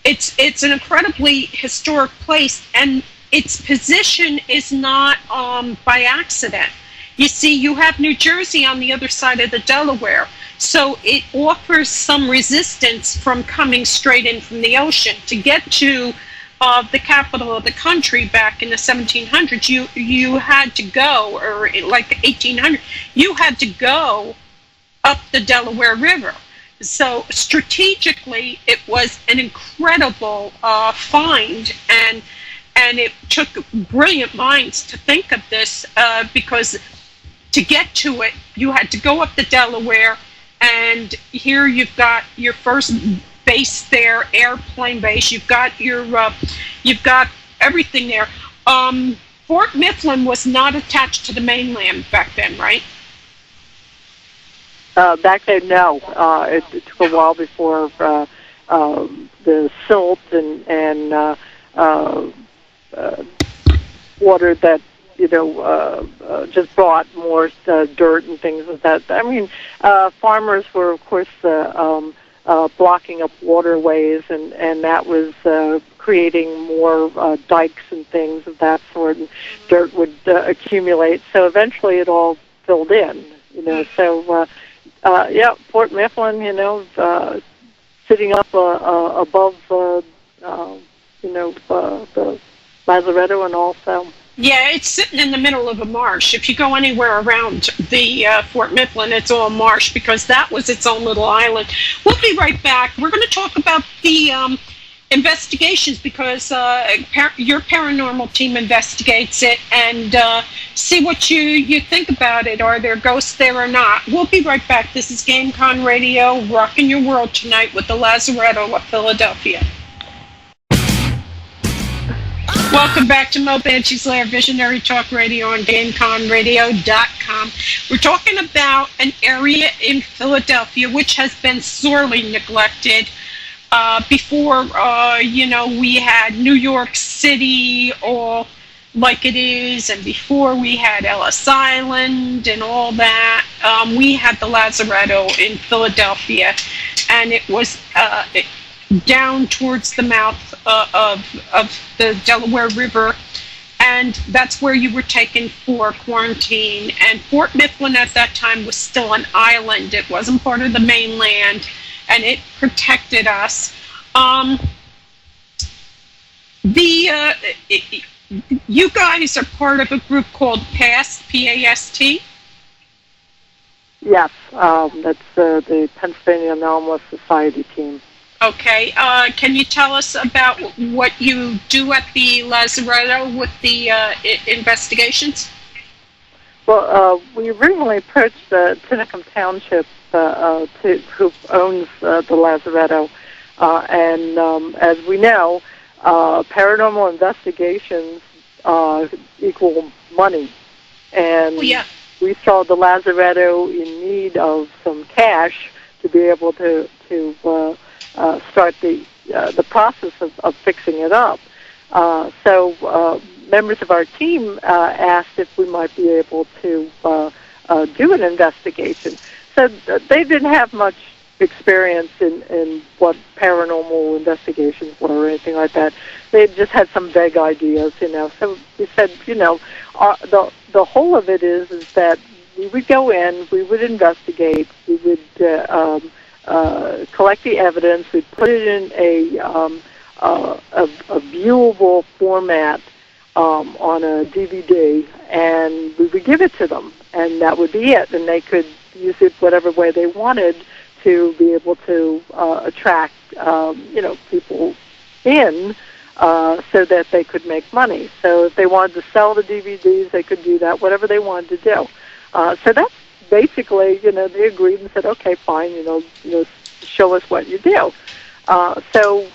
It's an incredibly historic place, and its position is not by accident. You see, you have New Jersey on the other side of the Delaware, so it offers some resistance from coming straight in from the ocean. To get to the capital of the country back in the 1700s, you had to go, or like 1800, you had to go up the Delaware River. So strategically, it was an incredible find, and it took brilliant minds to think of this, because to get to it, you had to go up the Delaware, and here you've got your first base there, airplane base. You've got everything there. Fort Mifflin was not attached to the mainland back then, right? Back then, no. It took a while before the silt and water that just brought more dirt and things like that. I mean, farmers were, of course, blocking up waterways, and that was creating more dikes and things of that sort, and dirt would accumulate. So eventually it all filled in, So, Fort Mifflin, sitting up above, the Lazaretto, and also. Yeah, it's sitting in the middle of a marsh. If you go anywhere around the Fort Mifflin, it's all marsh, because that was its own little island. We'll be right back. We're going to talk about the investigations, because your paranormal team investigates it, and see what you think about it. Are there ghosts there or not? We'll be right back. This is GameCon Radio, rocking your world tonight with the Lazaretto of Philadelphia. Welcome back to Mo Banshee's Lair Visionary Talk Radio on GameConRadio.com. We're talking about an area in Philadelphia which has been sorely neglected. Before, we had New York City all like it is, and before we had Ellis Island and all that, we had the Lazaretto in Philadelphia, and it was down towards the mouth of the Delaware River, and that's where you were taken for quarantine. And Fort Mifflin at that time was still an island. It wasn't part of the mainland, and it protected us. You guys are part of a group called PAST, P-A-S-T? Yes, that's the Pennsylvania Anomalous Society team. Okay. Can you tell us about what you do at the Lazaretto with the investigations? Well, we originally approached Tinicum Township, who owns the Lazaretto, and as we know, paranormal investigations equal money, and Oh, yeah. we saw the Lazaretto in need of some cash to be able to start the process of fixing it up. So members of our team asked if we might be able to do an investigation. So they didn't have much experience in what paranormal investigations were or anything like that. They just had some vague ideas, you know. So we said, you know, the whole of it is that we would go in, we would investigate, we would collect the evidence, we'd put it in a viewable format on a DVD, and we would give it to them, and that would be it. And they could use it whatever way they wanted to be able to attract, people in so that they could make money. So if they wanted to sell the DVDs, they could do that, whatever they wanted to do. So that's basically, they agreed and said, okay, fine, show us what you do. So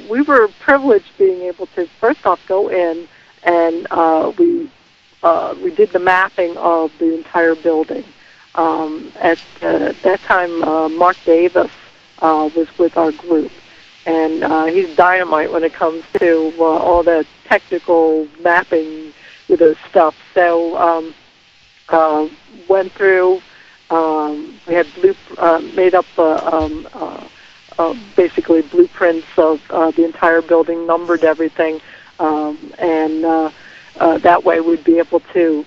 we were privileged being able to, first off, go in and we did the mapping of the entire building. At that time, Mark Davis was with our group, and he's dynamite when it comes to all the technical mapping, stuff. So went through. We had made up basically blueprints of the entire building, numbered everything, and that way we'd be able to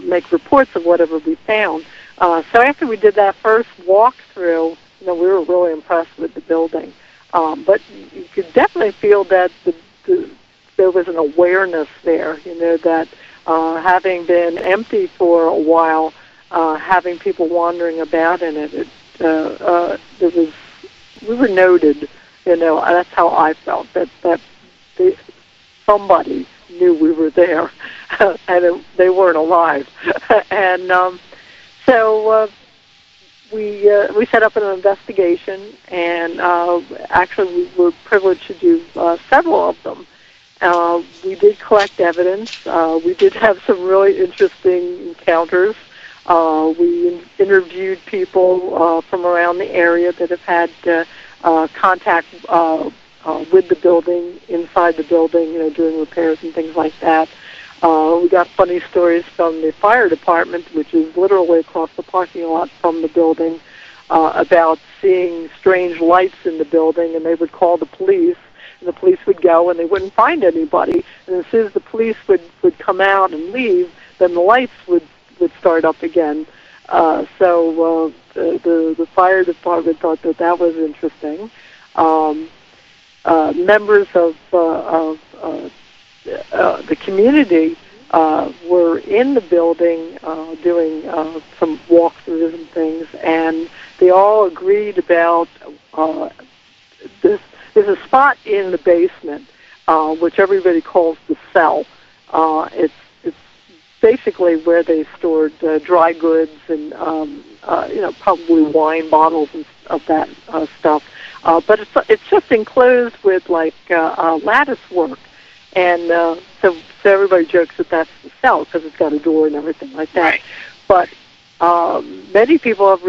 make reports of whatever we found. So after we did that first walkthrough, we were really impressed with the building. But you could definitely feel that there was an awareness there, that having been empty for a while, having people wandering about in it, we were noted, that's how I felt, that somebody knew we were there, and they weren't alive. And so we set up an investigation, and actually we were privileged to do several of them. We did collect evidence. We did have some really interesting encounters. We interviewed people from around the area that have had contact with the building, inside the building, doing repairs and things like that. We got funny stories from the fire department, which is literally across the parking lot from the building, about seeing strange lights in the building, and they would call the police, and the police would go, and they wouldn't find anybody. And as soon as the police would come out and leave, then the lights would start up again. So the fire department thought that was interesting. Members of the community were in the building doing some walkthroughs and things, and they all agreed about this. There's a spot in the basement, which everybody calls the cell. It's basically where they stored dry goods and probably wine bottles and of that stuff. But it's just enclosed with like lattice work, and so everybody jokes that that's the cell because it's got a door and everything like that. Right. But many people have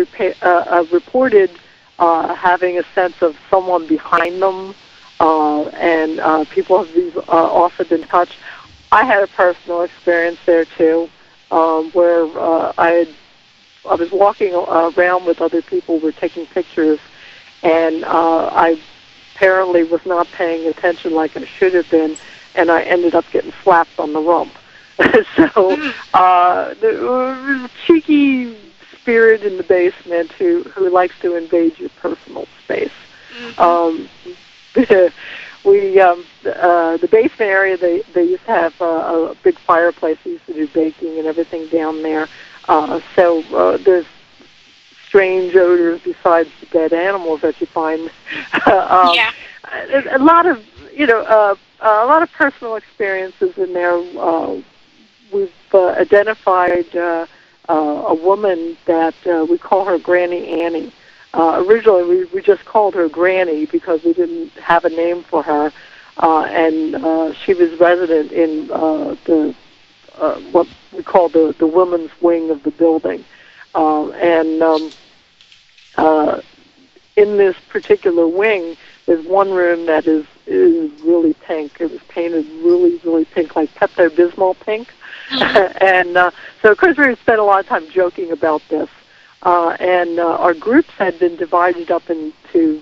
reported having a sense of someone behind them, and people have also been touched. I had a personal experience there too, where I was walking around with other people who were taking pictures, and I apparently was not paying attention like I should have been, and I ended up getting slapped on the rump. So there was a cheeky spirit in the basement who likes to invade your personal space. Mm-hmm. The basement area, they used to have a big fireplace. They used to do baking and everything down there. So there's strange odors besides the dead animals that you find. Yeah. A lot of, a lot of personal experiences in there. We've identified a woman that we call her Granny Annie. Originally, we just called her Granny because we didn't have a name for her, and she was resident in the what we call the women's wing of the building, and in this particular wing, there's one room that is really pink. It was painted really, really pink, like Pepto-Bismol pink. And so, of course, we spent a lot of time joking about this. And our groups had been divided up into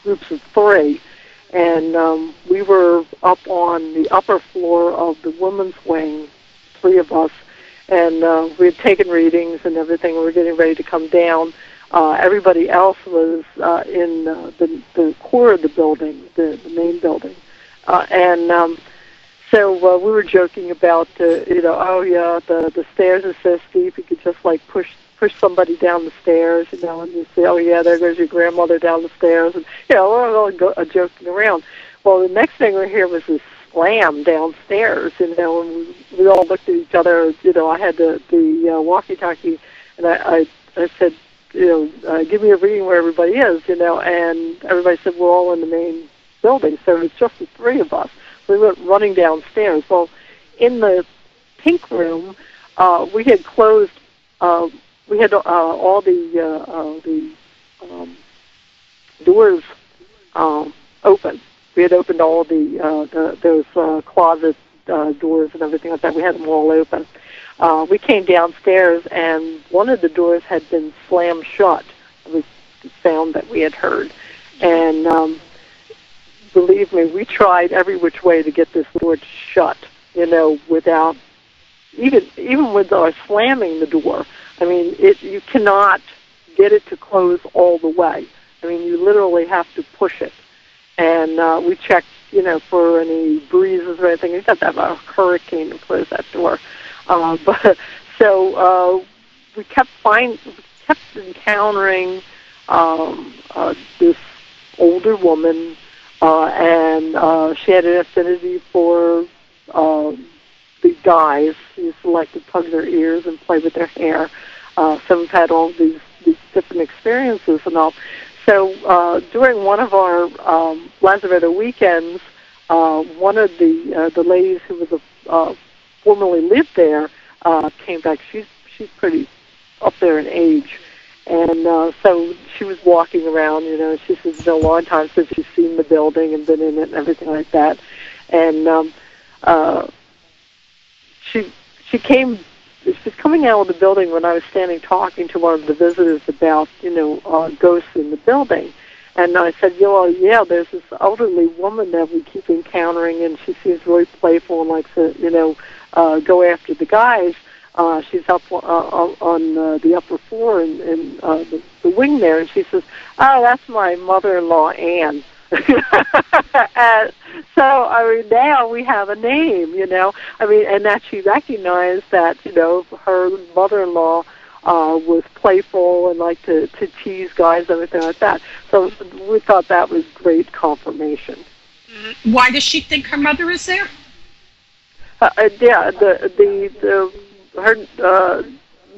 groups of three. And we were up on the upper floor of the women's wing, three of us. And we had taken readings and everything. We were getting ready to come down. Everybody else was in the core of the building, the main building. So we were joking about, oh yeah, the stairs are so steep, you could just like push somebody down the stairs, and you say, oh yeah, there goes your grandmother down the stairs, and we're all joking around. Well, the next thing we hear was this slam downstairs, and we all looked at each other. I had the walkie-talkie, and I said, give me a reading where everybody is, and everybody said we're all in the main building, so it's just the three of us. We went running downstairs. Well, in the pink room, we had closed. We had all the doors open. We had opened all those closet doors and everything like that. We had them all open. We came downstairs, and one of the doors had been slammed shut. It was the sound that we had heard, and believe me, we tried every which way to get this door shut, without even with our slamming the door. I mean, you cannot get it to close all the way. I mean, you literally have to push it. And we checked, for any breezes or anything. You have to have a hurricane to close that door. So we kept encountering this older woman. And she had an affinity for the guys. She used to like to tug their ears and play with their hair. So we've had all these different experiences and all. So during one of our Lazaretto weekends, one of the ladies who was formerly lived there came back. She's pretty up there in age. And so she was walking around, she said it's been a long time since she's seen the building and been in it and everything like that. And she was coming out of the building when I was standing talking to one of the visitors about, ghosts in the building. And I said, yeah, there's this elderly woman that we keep encountering, and she seems really playful and likes to, go after the guys. She's up on the upper floor in the wing there, and she says, oh, that's my mother-in-law, Anne. And so, I mean, now we have a name, I mean, and that she recognized that, her mother-in-law was playful and liked to tease guys and everything like that. So we thought that was great confirmation. Why does she think her mother is there? Yeah, her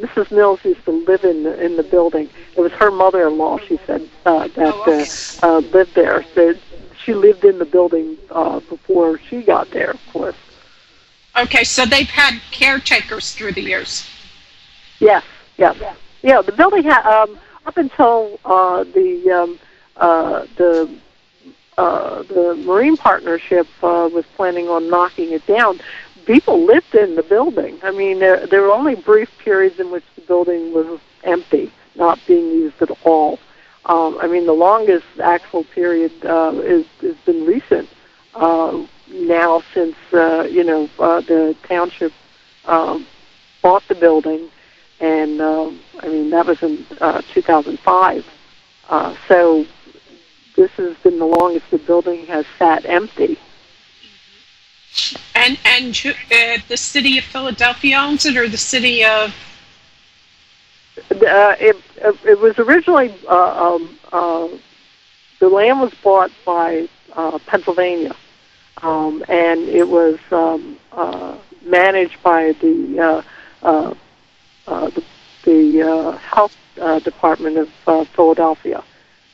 Mrs. Mills used to live in the building. It was her mother-in-law, she said, that lived there. So she lived in the building before she got there, of course. Okay, so they've had caretakers through the years. Yes. Yeah, the building had up until the Marine Partnership was planning on knocking it down. People lived in the building. I mean, there were only brief periods in which the building was empty, not being used at all. I mean, the longest actual period has been recent now since, the township bought the building, and, I mean, that was in 2005. So this has been the longest the building has sat empty. And the city of Philadelphia owns it, or the city of? The It was originally the land was bought by Pennsylvania, and it was managed by the health department of Philadelphia,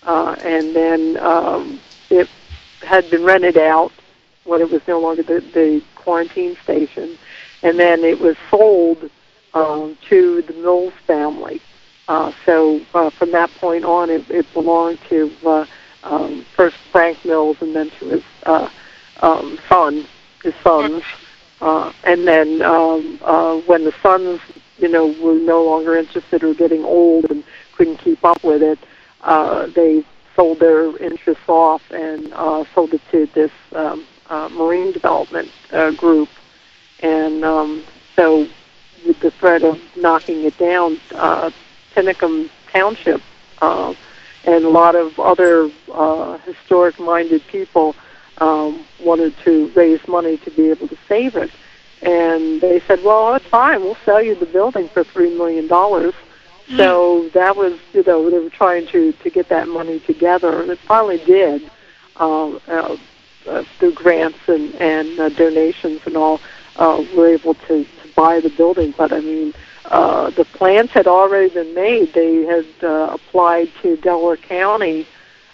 and then it had been rented out when it was no longer the quarantine station, and then it was sold to the Mills family. So from that point on, it belonged to first Frank Mills, and then to his sons. And then when the sons, were no longer interested or getting old and couldn't keep up with it, they sold their interests off and sold it to this marine development group. And so with the threat of knocking it down, Tinicum Township and a lot of other historic-minded people wanted to raise money to be able to save it. And they said, well, that's fine, we'll sell you the building for $3 million. So that was, they were trying to get that money together, and it finally did, through grants and donations and all, were able to buy the building. But, I mean, the plans had already been made. They had applied to Delaware County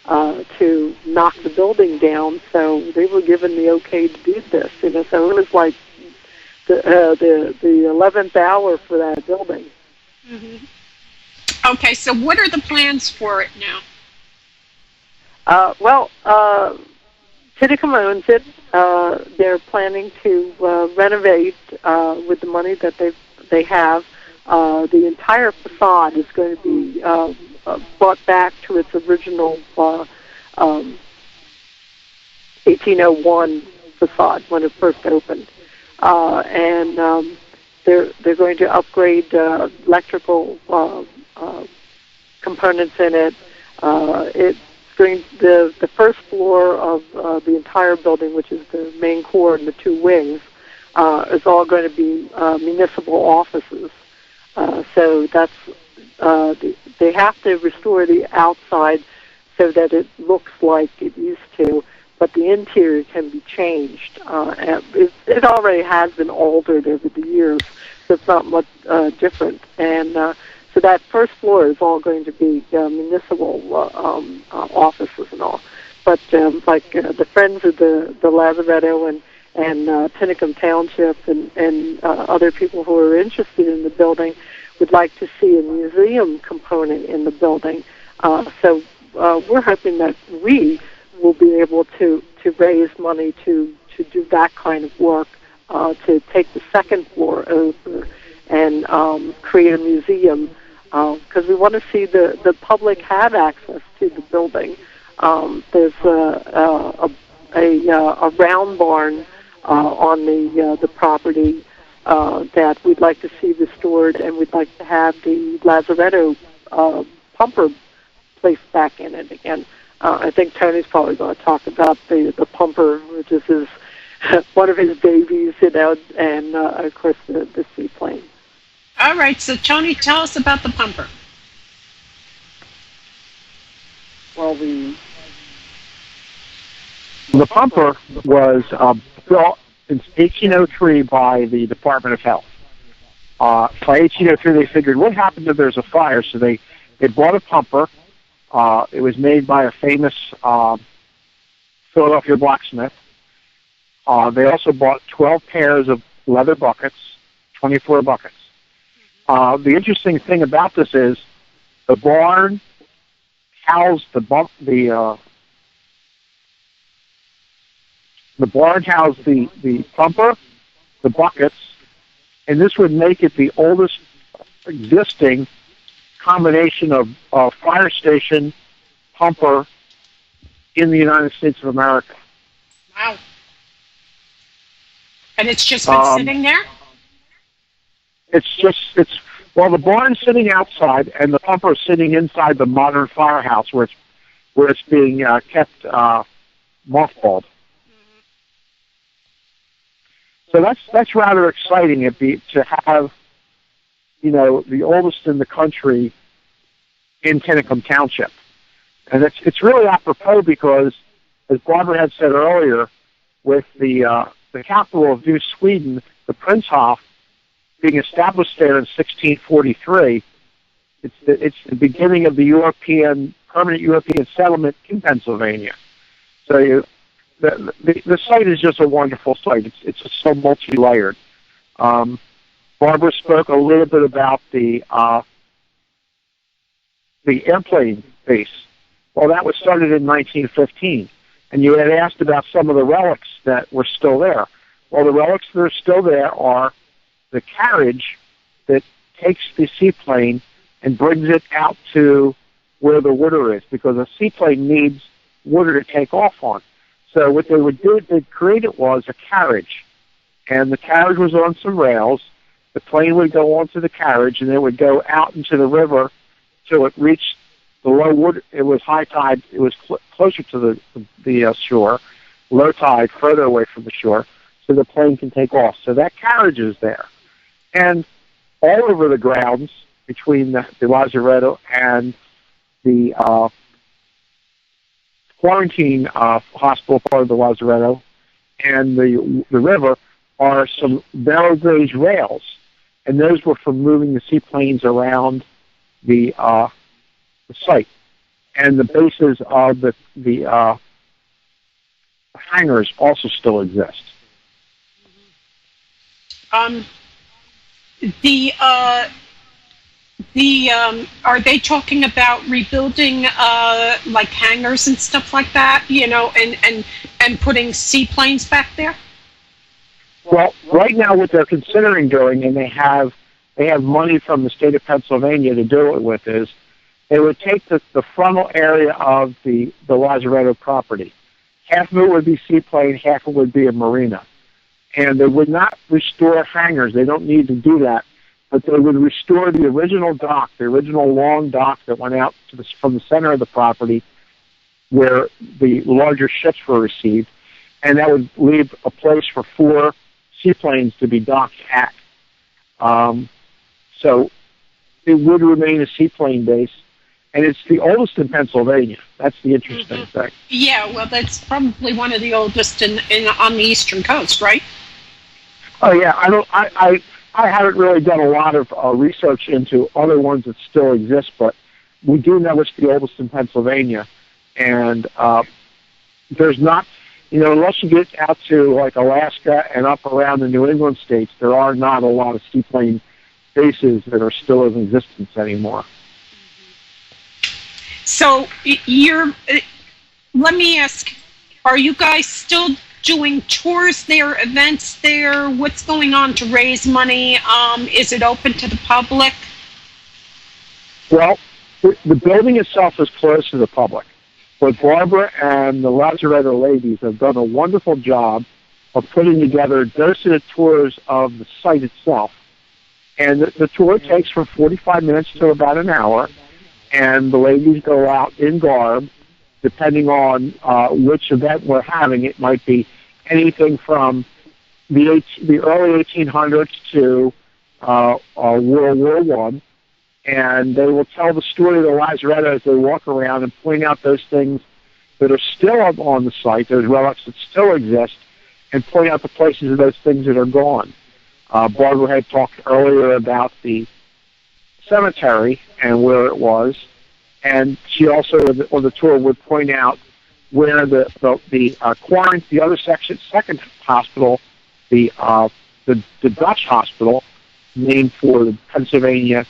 to knock the building down, so they were given the okay to do this. So it was like the 11th hour for that building. Mm-hmm. Okay, so what are the plans for it now? Tinicum owns it. They're planning to renovate with the money that they have. The entire facade is going to be brought back to its original 1801 facade when it first opened, and they're going to upgrade electrical components in it. The first floor of the entire building, which is the main core and the two wings, is all going to be municipal offices. So that's they have to restore the outside so that it looks like it used to, but the interior can be changed. It already has been altered over the years, so it's not much different. And so that first floor is all going to be municipal offices and all. But the Friends of the Lazaretto and Tinicum Township and other people who are interested in the building would like to see a museum component in the building. So we're hoping that we will be able to raise money to do that kind of work, to take the second floor over and create a museum, because we want to see the public have access to the building. There's a round barn on the property that we'd like to see restored, and we'd like to have the Lazaretto pumper placed back in it again. I think Tony's probably going to talk about the pumper, which is one of his babies, and of course the seaplane. All right, so Tony, tell us about the pumper. Well, the pumper was built in 1803 by the Department of Health. By 1803, they figured, what happens if there's a fire? So they bought a pumper. It was made by a famous Philadelphia blacksmith. They also bought 12 pairs of leather buckets, 24 buckets. The interesting thing about this is the barn housed the barn housed the pumper, the buckets, and this would make it the oldest existing combination of fire station pumper in the United States of America. Wow. And it's just been sitting there? Well, the barn's sitting outside, and the pumper is sitting inside the modern firehouse where it's being kept mothballed. So that's rather exciting. To have, the oldest in the country in Tinicum Township. And it's really apropos because, as Barbara had said earlier, with the capital of New Sweden, the Prinshof, being established there in 1643, it's the beginning of the permanent European settlement in Pennsylvania. So the site is just a wonderful site. It's just so multi-layered. Barbara spoke a little bit about the airplane base. Well, that was started in 1915, and you had asked about some of the relics that were still there. Well, the relics that are still there are the carriage that takes the seaplane and brings it out to where the water is, because a seaplane needs water to take off on. So what they would do, they'd create it was a carriage, and the carriage was on some rails. The plane would go onto the carriage, and it would go out into the river till it reached the low water. It was high tide. It was closer to the shore. Low tide, further away from the shore, so the plane can take off. So that carriage is there. And all over the grounds between the Lazaretto and the quarantine hospital part of the Lazaretto and the river are some narrow gauge rails, and those were for moving the seaplanes around the site. And the bases of the hangars also still exist. Are they talking about rebuilding like hangars and stuff like that, and putting seaplanes back there? Well, right now what they're considering doing, and they have money from the state of Pennsylvania to do it with, is they would take the frontal area of the Lazaretto property. Half of it would be seaplane, half of it would be a marina. And they would not restore hangars. They don't need to do that. But they would restore the original dock, the original long dock that went out from the center of the property where the larger ships were received. And that would leave a place for 4 seaplanes to be docked at. So it would remain a seaplane base. And it's the oldest in Pennsylvania. That's the interesting thing. Yeah, well, that's probably one of the oldest on the eastern coast, right? Oh yeah, I haven't really done a lot of research into other ones that still exist, but we do know it's the oldest in Pennsylvania. And there's not, unless you get out to like Alaska and up around the New England states, there are not a lot of seaplane bases that are still in existence anymore. So let me ask, are you guys still doing tours there, events there? What's going on to raise money? Is it open to the public? Well, the building itself is closed to the public, but Barbara and the Lazaretto ladies have done a wonderful job of putting together dosage tours of the site itself. And the tour takes from 45 minutes to about an hour, and the ladies go out in garb, depending on which event we're having. It might be anything from the early 1800s to World War I, and they will tell the story of the Lazaretto as they walk around and point out those things that are still on the site, those relics that still exist, and point out the places of those things that are gone. Barbara had talked earlier about the cemetery and where it was, and she also on the tour would point out where the other second hospital, the Dutch hospital, named for the Pennsylvania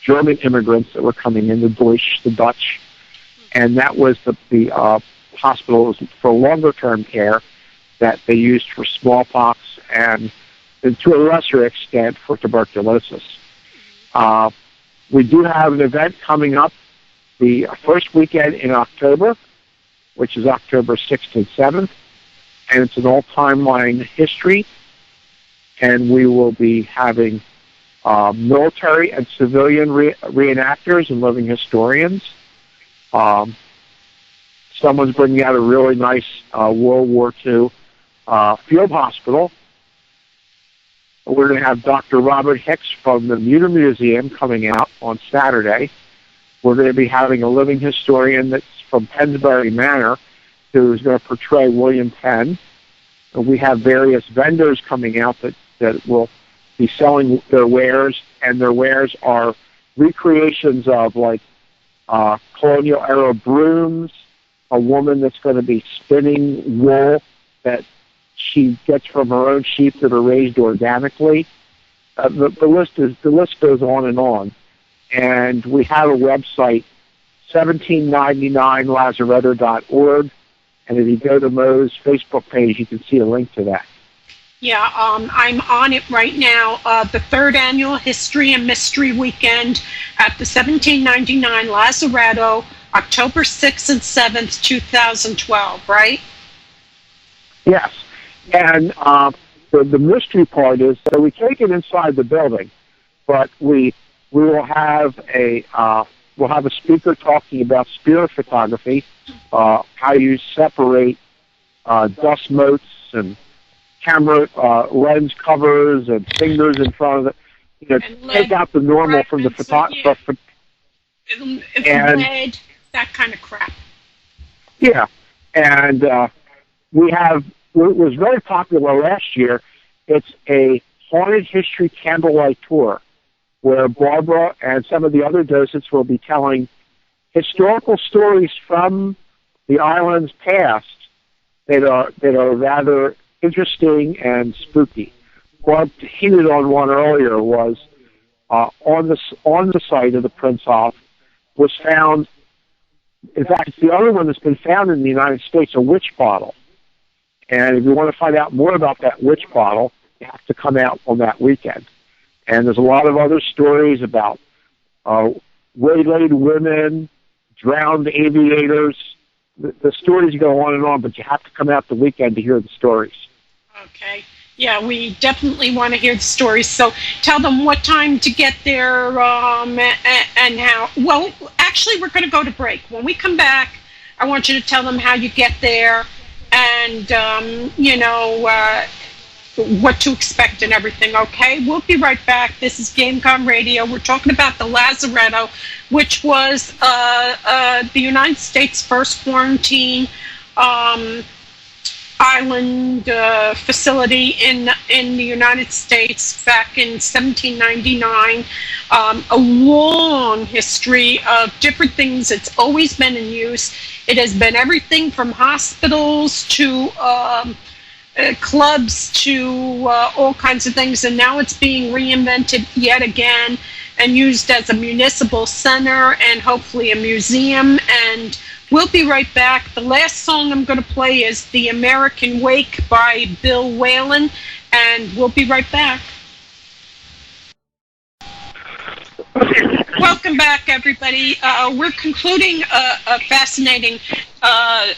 German immigrants that were coming in, the Dutch, and that was the hospital for longer term care that they used for smallpox and to a lesser extent for tuberculosis. We do have an event coming up the first weekend in October, which is October 6th and 7th, and it's an all-timeline history, and we will be having military and civilian reenactors and living historians. Someone's bringing out a really nice World War II field hospital. We're going to have Dr. Robert Hicks from the Muter Museum coming out on Saturday. We're going to be having a living historian that's from Pennsbury Manor who's going to portray William Penn. We have various vendors coming out that will be selling their wares, and their wares are recreations of like colonial era brooms, a woman that's going to be spinning wool that she gets from her own sheep that are raised organically. The list goes on, and we have a website, 1799lazaretto.org, and if you go to Mo's Facebook page, you can see a link to that. Yeah, I'm on it right now. The third annual History and Mystery Weekend at the 1799 Lazaretto, October 6th and 7th, 2012, right? Yes. And the mystery part is that we take it inside the building, but we will have a speaker talking about spirit photography, how you separate dust motes and camera lens covers and fingers in front of it. Take out the normal from the photography. And lead, that kind of crap. Yeah, and we have what was very popular last year. It's a haunted history candlelight tour, where Barbara and some of the other docents will be telling historical stories from the island's past that are rather interesting and spooky. Barb hinted on one earlier was on the site of the Prince-Hoff was found. In fact, it's the only one that's been found in the United States, a witch bottle. And if you want to find out more about that witch bottle, you have to come out on that weekend. And there's a lot of other stories about waylaid women, drowned aviators. The stories go on, but you have to come out the weekend to hear the stories. Okay. Yeah, we definitely want to hear the stories. So tell them what time to get there and how. Well, actually, we're going to go to break. When we come back, I want you to tell them how you get there and, what to expect and everything, okay? We'll be right back. This is GameCom Radio. We're talking about the Lazaretto, which was the United States' first quarantine island facility in the United States back in 1799. A long history of different things. It's always been in use. It has been everything from hospitals to clubs to all kinds of things, and now it's being reinvented yet again and used as a municipal center and hopefully a museum. And we'll be right back. The last song I'm going to play is The American Wake by Bill Whalen, and we'll be right back. Welcome back, everybody. We're concluding a fascinating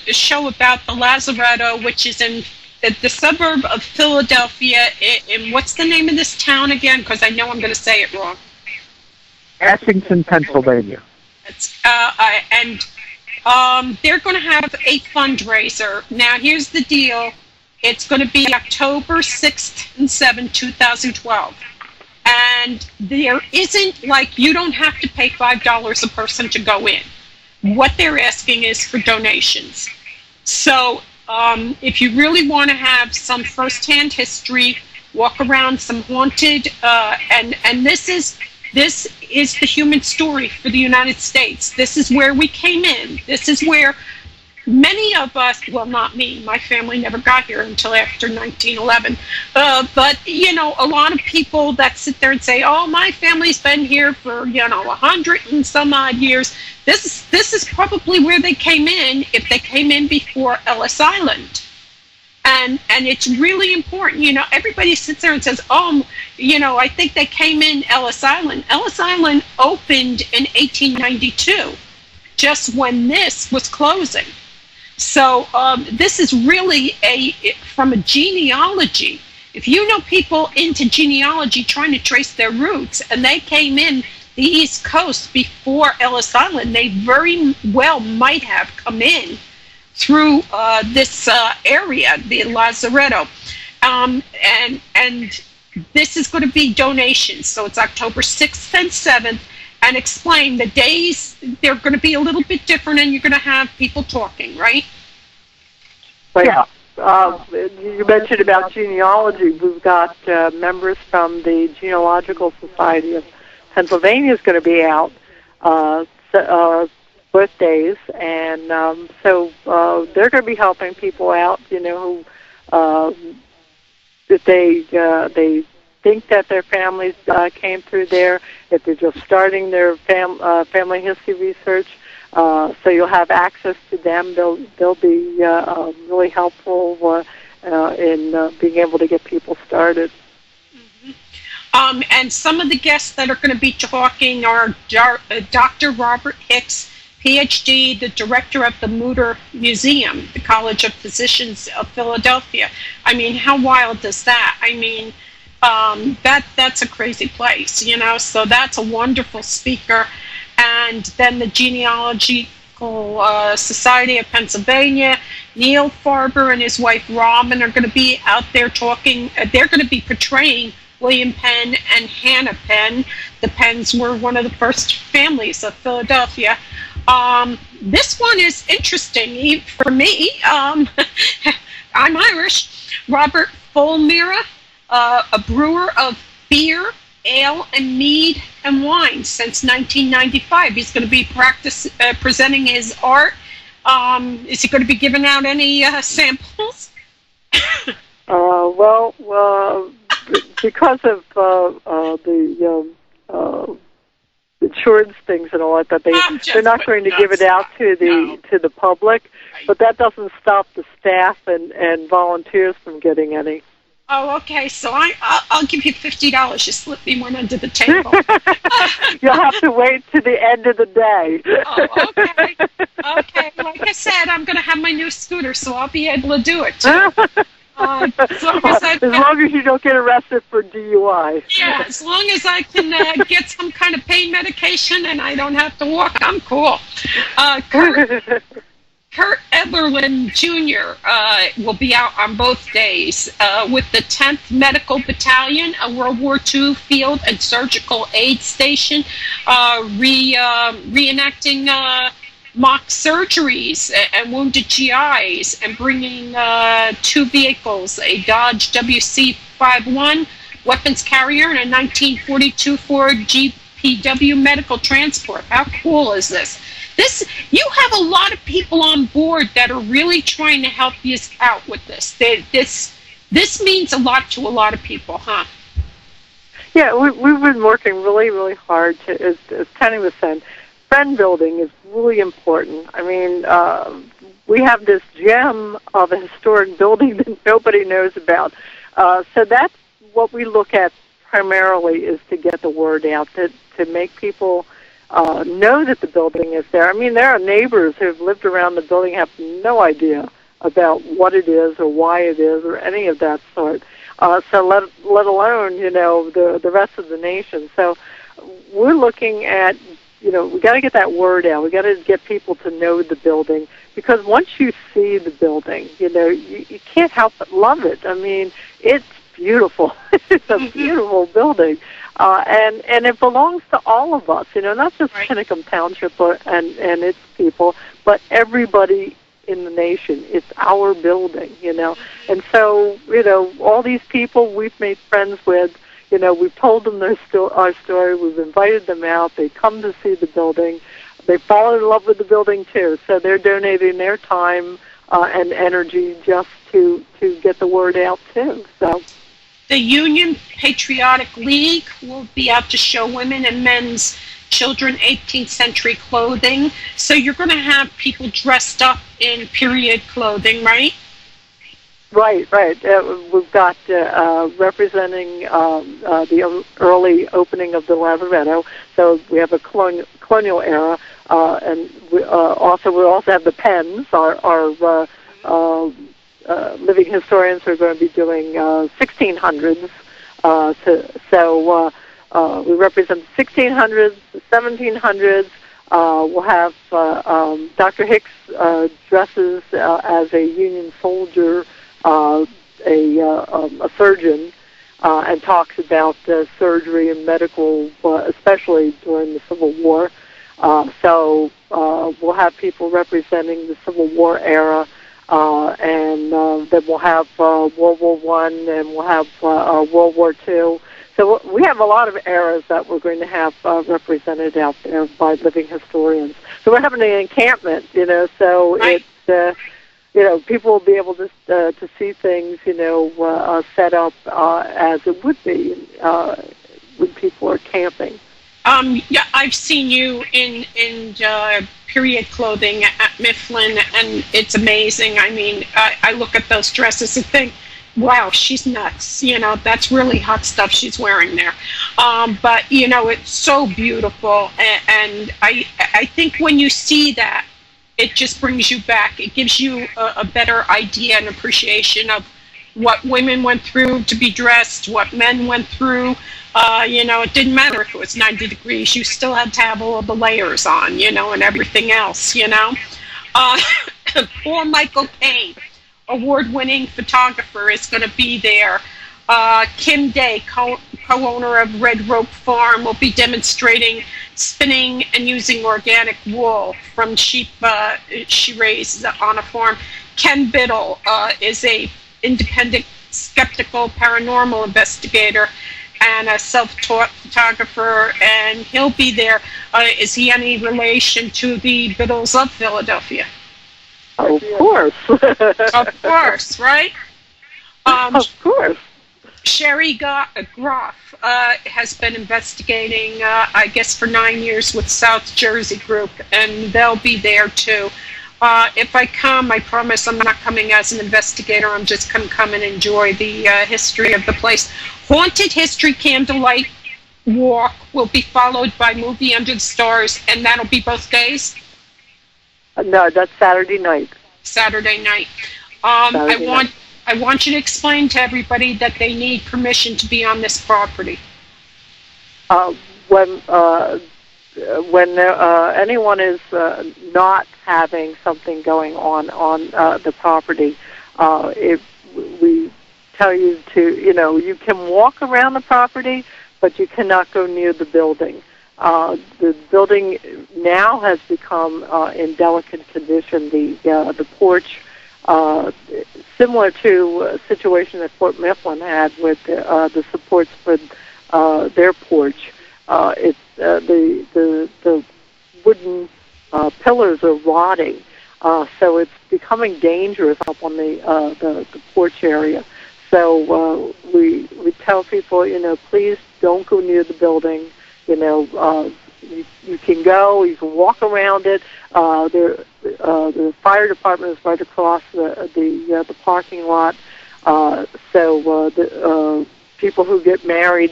show about the Lazaretto, which is in the suburb of Philadelphia. In what's the name of this town again? Because I know I'm going to say it wrong. Essington, Pennsylvania. They're going to have a fundraiser. Now, here's the deal. It's going to be October 6th and 7th, 2012. And there isn't, you don't have to pay $5 a person to go in. What they're asking is for donations. So, if you really want to have some first-hand history, walk around some haunted, and this is the human story for the United States. This is where we came in. This is where many of us, well, not me, my family never got here until after 1911, but, a lot of people that sit there and say, oh, my family's been here for, 100 and some odd years. This is probably where they came in, if they came in before Ellis Island. And it's really important. Everybody sits there and says, oh, I think they came in Ellis Island. Ellis Island opened in 1892, just when this was closing. So this is really from a genealogy. If you know people into genealogy trying to trace their roots, and they came in the East Coast before Ellis Island, they very well might have come in through this area, the Lazaretto. And this is going to be donations. So it's October 6th and 7th and explain the days. They're going to be a little bit different, and you're going to have people talking, right? Right. Yeah. You mentioned about genealogy. We've got members from the Genealogical Society of Pennsylvania is going to be out birthdays, and so they're going to be helping people out. Who if they think that their families came through there, if they're just starting their family history research. So you'll have access to them. They'll be really helpful in being able to get people started. Mm-hmm. And some of the guests that are going to be talking are Dr. Robert Hicks, PhD, the director of the Mutter Museum, the College of Physicians of Philadelphia. I mean, how wild is that? I mean, that's a crazy place, so that's a wonderful speaker. And then the Genealogical Society of Pennsylvania, Neil Farber and his wife Robin are going to be out there talking. They're going to be portraying William Penn and Hannah Penn. The Penns were one of the first families of Philadelphia. This one is interesting for me. I'm Irish. Robert Fulmera, a brewer of beer, ale, and mead and wine since 1995. He's going to be presenting his art. Is he going to be giving out any samples? Well, because of the insurance things and all that, they're not going to give it out to the public. Right. But that doesn't stop the staff and volunteers from getting any. Oh, okay. So I'll give you $50. You slip me one under the table. You'll have to wait to the end of the day. Oh, okay. Okay. Like I said, I'm going to have my new scooter, so I'll be able to do it too. As long as you don't get arrested for DUI. Yeah, as long as I can get some kind of pain medication and I don't have to walk, I'm cool. Kurt Eberlin Jr. Will be out on both days with the 10th Medical Battalion, a World War II field and surgical aid station, reenacting mock surgeries and wounded GIs, and bringing 2 vehicles, a Dodge WC-51 weapons carrier and a 1942 Ford GPW medical transport. How cool is this? You have a lot of people on board that are really trying to help you out with this. This means a lot to a lot of people, huh? Yeah, we've been working really, really hard to, as Tenny was saying, friend building is really important. I mean, we have this gem of a historic building that nobody knows about. So that's what we look at primarily, is to get the word out, to make people know that the building is there. I mean, there are neighbors who have lived around the building, have no idea about what it is or why it is or any of that sort. So let alone, the rest of the nation. So we're looking at, we got to get that word out. We got to get people to know the building, because once you see the building, you can't help but love it. I mean, it's beautiful. It's a beautiful building. And it belongs to all of us, not just Pinnacle Township and its people, but everybody in the nation. It's our building, And so, all these people we've made friends with, we've told them our story, we've invited them out, they come to see the building, they fall in love with the building too, so they're donating their time and energy just to get the word out too, so. The Union Patriotic League will be out to show women and men's children 18th century clothing. So you're going to have people dressed up in period clothing, right? Right. We've got representing the early opening of the Lazaretto. So we have a colonial era, and we also have the Penns, our living historians who are going to be doing 1600s. So we represent the 1600s, the 1700s. We'll have Dr. Hicks dresses as a Union soldier, a surgeon. and talks about surgery and medical, especially during the Civil War. So we'll have people representing the Civil War era, and then we'll have World War I, and we'll have World War II. So we have a lot of eras that we're going to have represented out there by living historians. So we're having an encampment, so right. it's, people will be able to see things, set up as it would be when people are camping. Yeah, I've seen you in period clothing at Mifflin, and it's amazing. I mean, I look at those dresses and think, wow, she's nuts. That's really hot stuff she's wearing there. But, it's so beautiful. And I think when you see that, it just brings you back. It gives you a better idea and appreciation of what women went through to be dressed, what men went through. It didn't matter if it was 90 degrees. You still had to have all the layers on, and everything else, Poor Michael Payne, award-winning photographer, is going to be there. Kim Day, co-owner of Red Rope Farm, will be demonstrating spinning and using organic wool from sheep she raised on a farm. Ken Biddle is a independent, skeptical, paranormal investigator and a self-taught photographer, and he'll be there. Is he any relation to the Biddles of Philadelphia? Of course. Of course, right? Of course. Sherry Groff has been investigating, I guess, for 9 years with South Jersey Group, and they'll be there too. If I come, I promise I'm not coming as an investigator. I'm just going to come and enjoy the history of the place. Haunted History Candlelight Walk will be followed by Movie Under the Stars, and that'll be both days? No, that's Saturday night. Saturday night. Saturday night. I want you to explain to everybody that they need permission to be on this property. When anyone is not having something going on the property, we tell you to, you can walk around the property, but you cannot go near the building. The building now has become in delicate condition. The porch, similar to a situation that Fort Mifflin had with the supports for their porch. It's the wooden pillars are rotting, so it's becoming dangerous up on the porch area. So we tell people, please don't go near the building. You can go, you can walk around it. The fire department is right across the parking lot. So the people who get married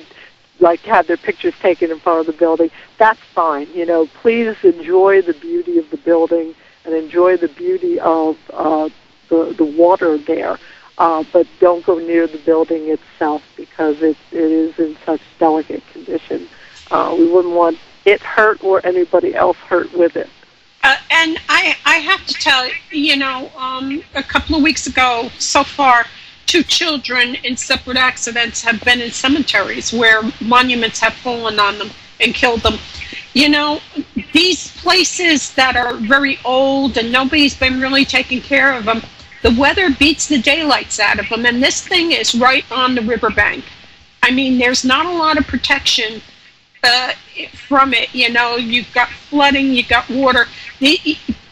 like to have their pictures taken in front of the building. That's fine. Please enjoy the beauty of the building and enjoy the beauty of the water there. But don't go near the building itself because it is in such delicate condition. We wouldn't want it hurt or anybody else hurt with it. And I have to tell you, a couple of weeks ago, so far, 2 children in separate accidents have been in cemeteries where monuments have fallen on them and killed them. These places that are very old and nobody's been really taking care of them, the weather beats the daylights out of them, and this thing is right on the riverbank. I mean, there's not a lot of protection from it. You've got flooding, you've got water.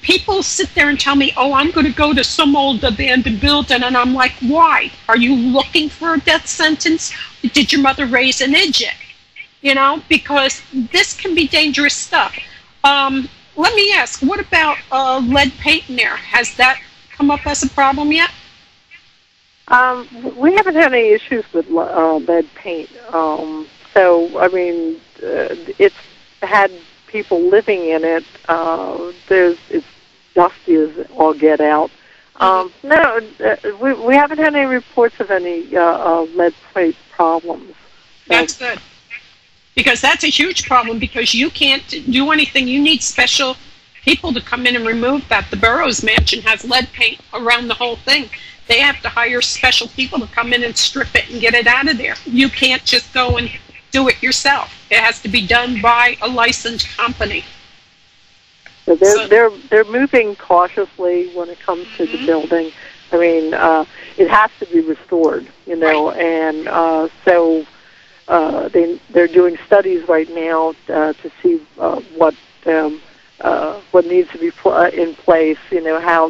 People sit there and tell me, oh, I'm going to go to some old abandoned building, and I'm like, why? Are you looking for a death sentence? Did your mother raise an idiot? Because this can be dangerous stuff. Let me ask, what about lead paint in there? Has that come up as a problem yet? We haven't had any issues with lead paint. So, I mean, it's had people living in it. It's dusty as all get out. No, we haven't had any reports of any lead plate problems. So. That's good. Because that's a huge problem, because you can't do anything. You need special people to come in and remove that. The Burroughs Mansion has lead paint around the whole thing. They have to hire special people to come in and strip it and get it out of there. You can't just go and do it yourself. It has to be done by a licensed company. So they're moving cautiously when it comes to the building. I mean, it has to be restored, Right. and so they're doing studies right now to see what needs to be in place. How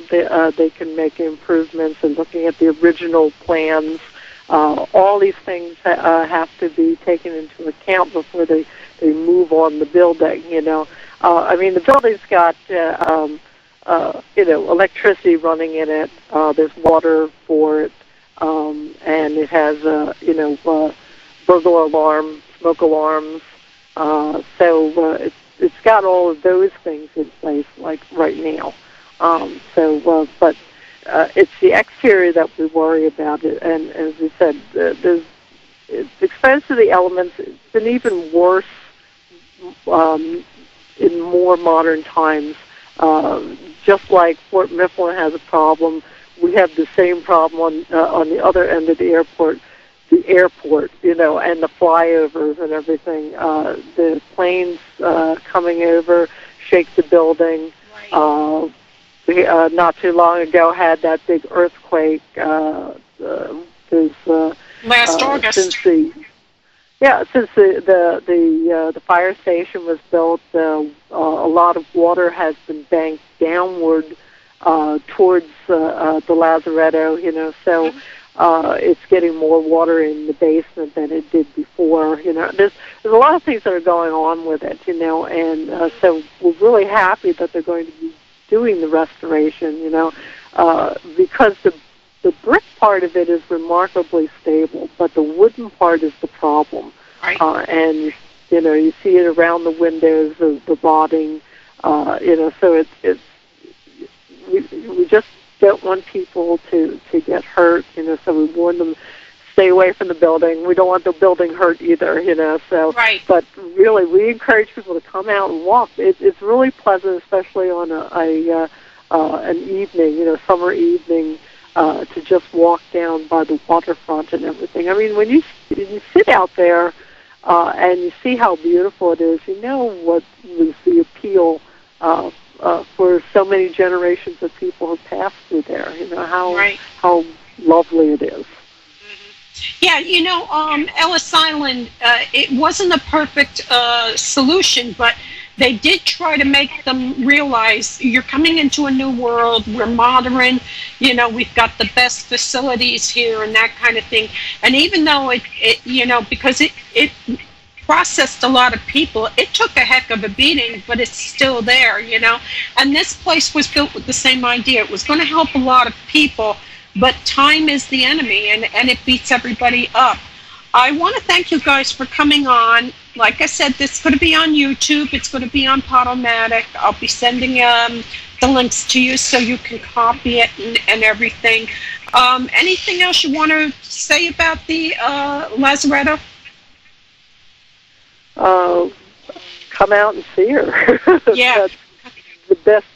they can make improvements, and looking at the original plans. All these things have to be taken into account before they move on the building. I mean, the building's got electricity running in it. There's water for it, and it has burglar alarm, smoke alarms. So it's got all of those things in place, like right now. But it's the exterior that we worry about. And as we said, it's exposed to the elements. It's been even worse in more modern times. Just like Fort Mifflin has a problem, we have the same problem on the other end of the airport, and the flyovers and everything. The planes coming over shake the building. Right. We not too long ago had that big earthquake. Last August. Since the fire station was built, a lot of water has been banked downward towards the Lazaretto. So it's getting more water in the basement than it did before. There's a lot of things that are going on with it. And so we're really happy that they're going to be doing the restoration. Because the brick part of it is remarkably stable, but the wooden part is the problem. Right. And you see it around the windows, the rotting. So we just don't want people to get hurt. So we warn them, stay away from the building. We don't want the building hurt either. So. Right. But really, we encourage people to come out and walk. It's really pleasant, especially on an evening, summer evening. To just walk down by the waterfront and everything. I mean, when you sit out there and you see how beautiful it is, what was the appeal for so many generations of people who passed through there. How lovely it is. Yeah, Ellis Island, it wasn't a perfect solution, but they did try to make them realize you're coming into a new world. We're modern. We've got the best facilities here and that kind of thing. And even though it because it processed a lot of people, it took a heck of a beating, but it's still there, And this place was built with the same idea. It was going to help a lot of people, but time is the enemy, and it beats everybody up. I want to thank you guys for coming on. Like I said, this is going to be on YouTube. It's going to be on Podomatic. I'll be sending the links to you so you can copy it and everything. Anything else you want to say about the Lazaretto? Come out and see her. Yeah. That's the best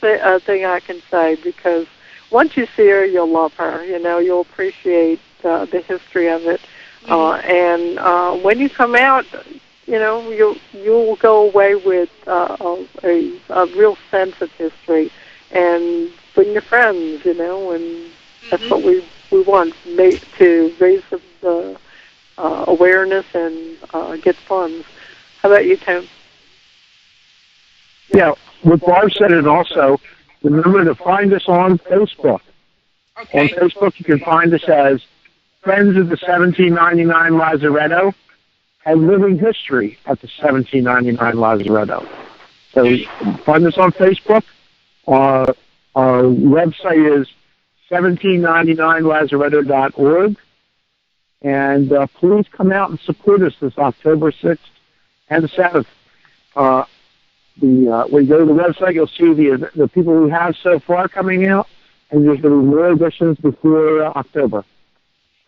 thing I can say, because once you see her, you'll love her. You'll appreciate the history of it. And when you come out, you'll go away with a real sense of history, and bring your friends, and that's what we want, to raise the awareness and get funds. How about you, Tim? Yeah, what Barb said, and also remember to find us on Facebook. Okay. On Facebook, you can find us as Friends of the 1799 Lazaretto and Living History at the 1799 Lazaretto. So find us on Facebook. Our website is 1799lazaretto.org. And please come out and support us this October 6th and the 7th. When you go to the website, you'll see the people who have so far coming out, and there's going to be more additions before October.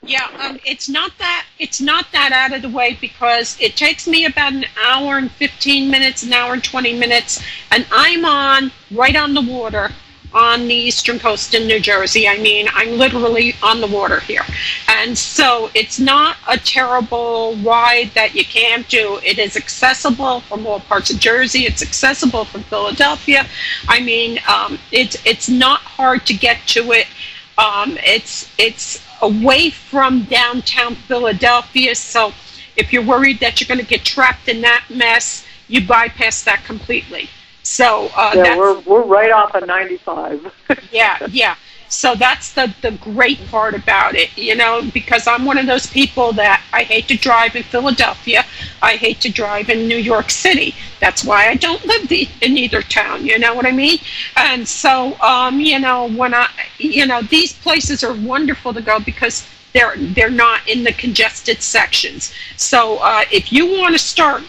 Yeah, it's not that it's not that out of the way because it takes me about an hour and 15 minutes, an hour and 20 minutes, and I'm right on the water on the eastern coast in New Jersey. I mean, I'm literally on the water here. And so it's not a terrible ride that you can't do. It is accessible from all parts of Jersey. It's accessible from Philadelphia. I mean, it's not hard to get to it. It's away from downtown Philadelphia, so if you're worried that you're going to get trapped in that mess, you bypass that completely. So we're right off of 95. yeah. So that's the great part about it, you know, because I'm one of those people that I hate to drive in Philadelphia. I hate to drive in New York City. That's why I don't live in either town, you know what I mean? And so, you know, these places are wonderful to go because they're not in the congested sections. So if you want to start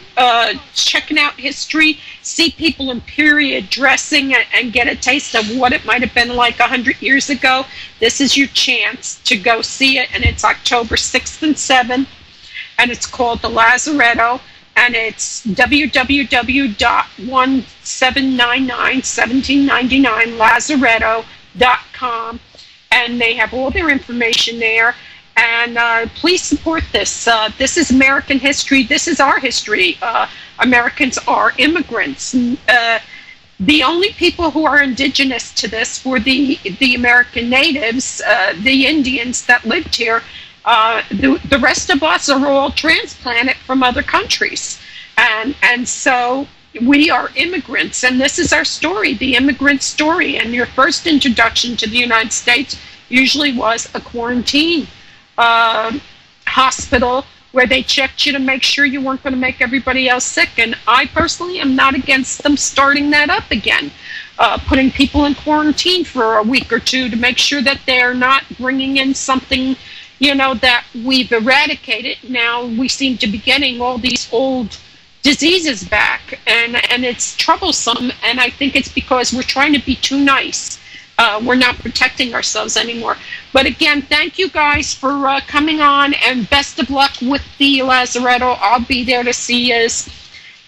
checking out history, see people in period dressing and get a taste of what it might have been like 100 years ago, this is your chance to go see it. And it's October 6th and 7th, and it's called the Lazaretto, and it's www.1799 and they have all their information there. And please support this. This is American history. This is our history. Americans are immigrants. The only people who are indigenous to this were the American natives, the Indians that lived here. The rest of us are all transplanted from other countries. And so we are immigrants, and this is our story, the immigrant story. And your first introduction to the United States usually was a quarantine hospital where they checked you to make sure you weren't going to make everybody else sick. And I personally am not against them starting that up again, putting people in quarantine for a week or two to make sure that they're not bringing in something, you know, that we've eradicated. Now we seem to be getting all these old diseases back, and it's troublesome, and I think it's because we're trying to be too nice. We're not protecting ourselves anymore. But again, thank you guys for coming on, and best of luck with the Lazaretto. I'll be there to see you,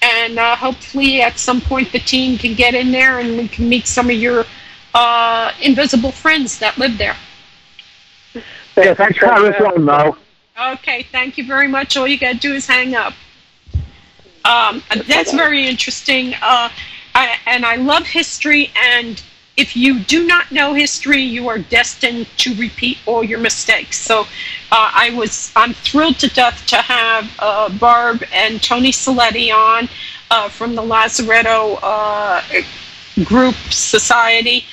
and hopefully at some point the team can get in there and we can meet some of your invisible friends that live there. Yeah, thanks for having us on, Mo. Okay, thank you very much. All you got to do is hang up. That's very interesting. And I love history, and if you do not know history, you are destined to repeat all your mistakes. So I'm thrilled to death to have Barb and Tony Selletti on from the Lazaretto Group Society.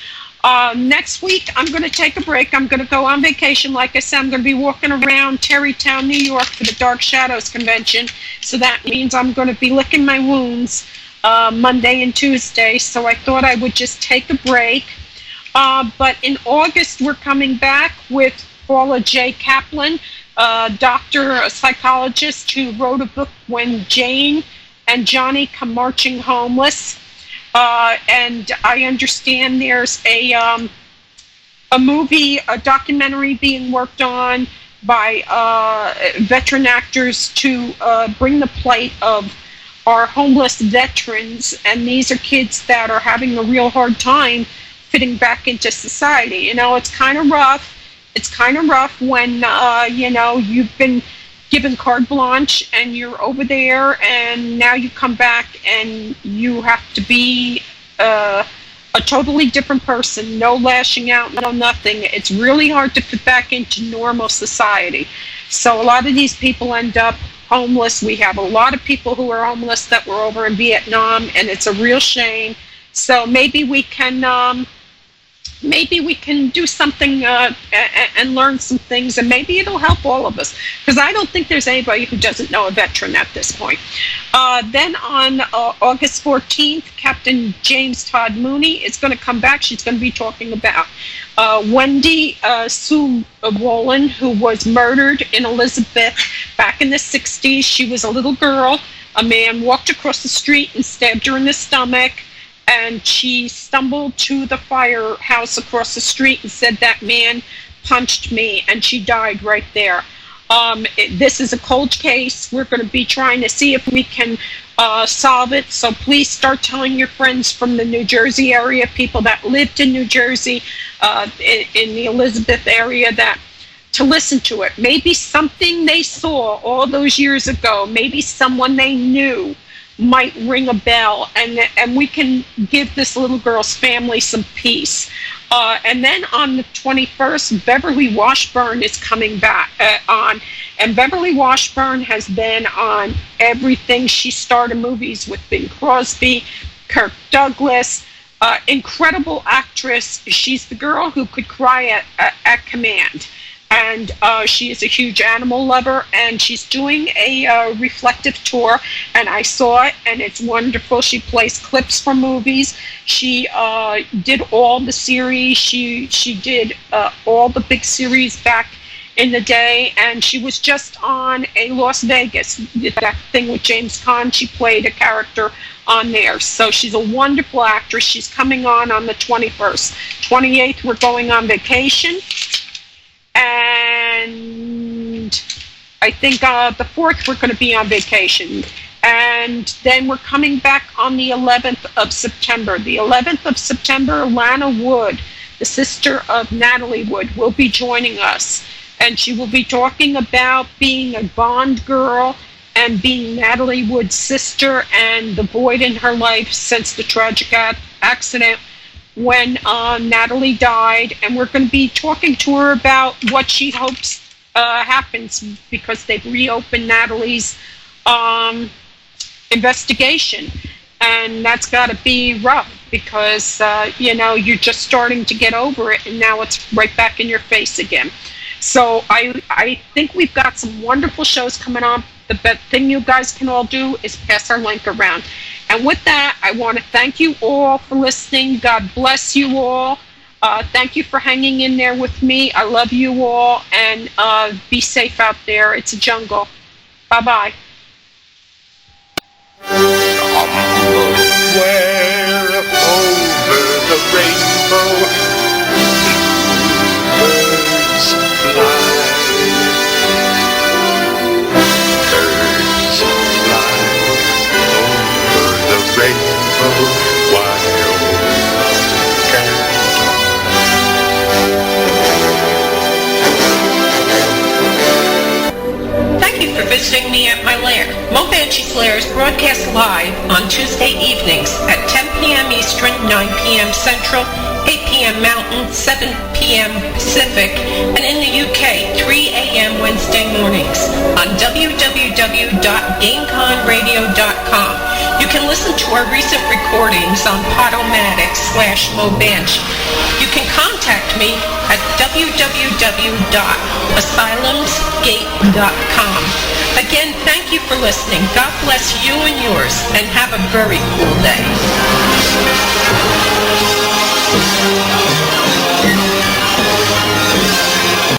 Next week, I'm going to take a break. I'm going to go on vacation. Like I said, I'm going to be walking around Terrytown, New York for the Dark Shadows Convention. So that means I'm going to be licking my wounds Monday and Tuesday. So I thought I would just take a break. But in August, we're coming back with Paula J. Kaplan, a psychologist who wrote a book, When Jane and Johnny Come Marching Homeless. And I understand there's a movie, a documentary being worked on by veteran actors to bring the plight of our homeless veterans. And these are kids that are having a real hard time fitting back into society. You know, it's kind of rough. It's kind of rough when, you know, you've been given carte blanche and you're over there, and now you come back and you have to be a totally different person. No lashing out, no nothing. It's really hard to fit back into normal society. So a lot of these people end up homeless. We have a lot of people who are homeless that were over in Vietnam, and it's a real shame. So maybe we can do something and learn some things, and maybe it'll help all of us, because I don't think there's anybody who doesn't know a veteran at this point. Then on August 14th, Captain James Todd Mooney is going to come back. She's going to be talking about Wendy Sue Wolin, who was murdered in Elizabeth back in the 60s. She was a little girl. A man walked across the street and stabbed her in the stomach, and she stumbled to the firehouse across the street and said, "That man punched me," and she died right there. This is a cold case. We're going to be trying to see if we can solve it. So please start telling your friends from the New Jersey area, people that lived in New Jersey, in the Elizabeth area, that to listen to it. Maybe something they saw all those years ago, maybe someone they knew might ring a bell, and we can give this little girl's family some peace. And then on the 21st, Beverly Washburn is coming back on. And Beverly Washburn has been on everything. She starred in movies with Bing Crosby, Kirk Douglas, incredible actress. She's the girl who could cry at command. And she is a huge animal lover, and she's doing a reflective tour, and I saw it, and it's wonderful. She plays clips from movies. She did all the series. She did all the big series back in the day, and she was just on a Las Vegas, that thing with James Caan. She played a character on there. So she's a wonderful actress. She's coming on the 21st. 28th, we're going on vacation. And I think the 4th, we're going to be on vacation. And then we're coming back on the 11th of September. The 11th of September, Lana Wood, the sister of Natalie Wood, will be joining us. And she will be talking about being a Bond girl and being Natalie Wood's sister and the void in her life since the tragic accident when Natalie died. And we're going to be talking to her about what she hopes happens, because they've reopened Natalie's investigation. And that's got to be rough, because, you're just starting to get over it, and now it's right back in your face again. So I think we've got some wonderful shows coming on. The best thing you guys can all do is pass our link around. And with that, I want to thank you all for listening. God bless you all. Thank you for hanging in there with me. I love you all, and be safe out there. It's a jungle. Bye-bye. Somewhere over the rainbow, birds fly. Birds fly over the rainbow, while love can talk. Thank you for visiting me at my lair. Banshee Lair is broadcast live on Tuesday evenings at 10 p.m. Eastern, 9 p.m. Central, 8 p.m. Mountain, 7 p.m. Pacific, and in the UK, 3 a.m. Wednesday mornings on www.gameconradio.com. You can listen to our recent recordings on Podomatic/MoBanshee. You can contact me at www.asylumsgate.com. Again, thank you for listening. God bless you and yours, and have a very cool day.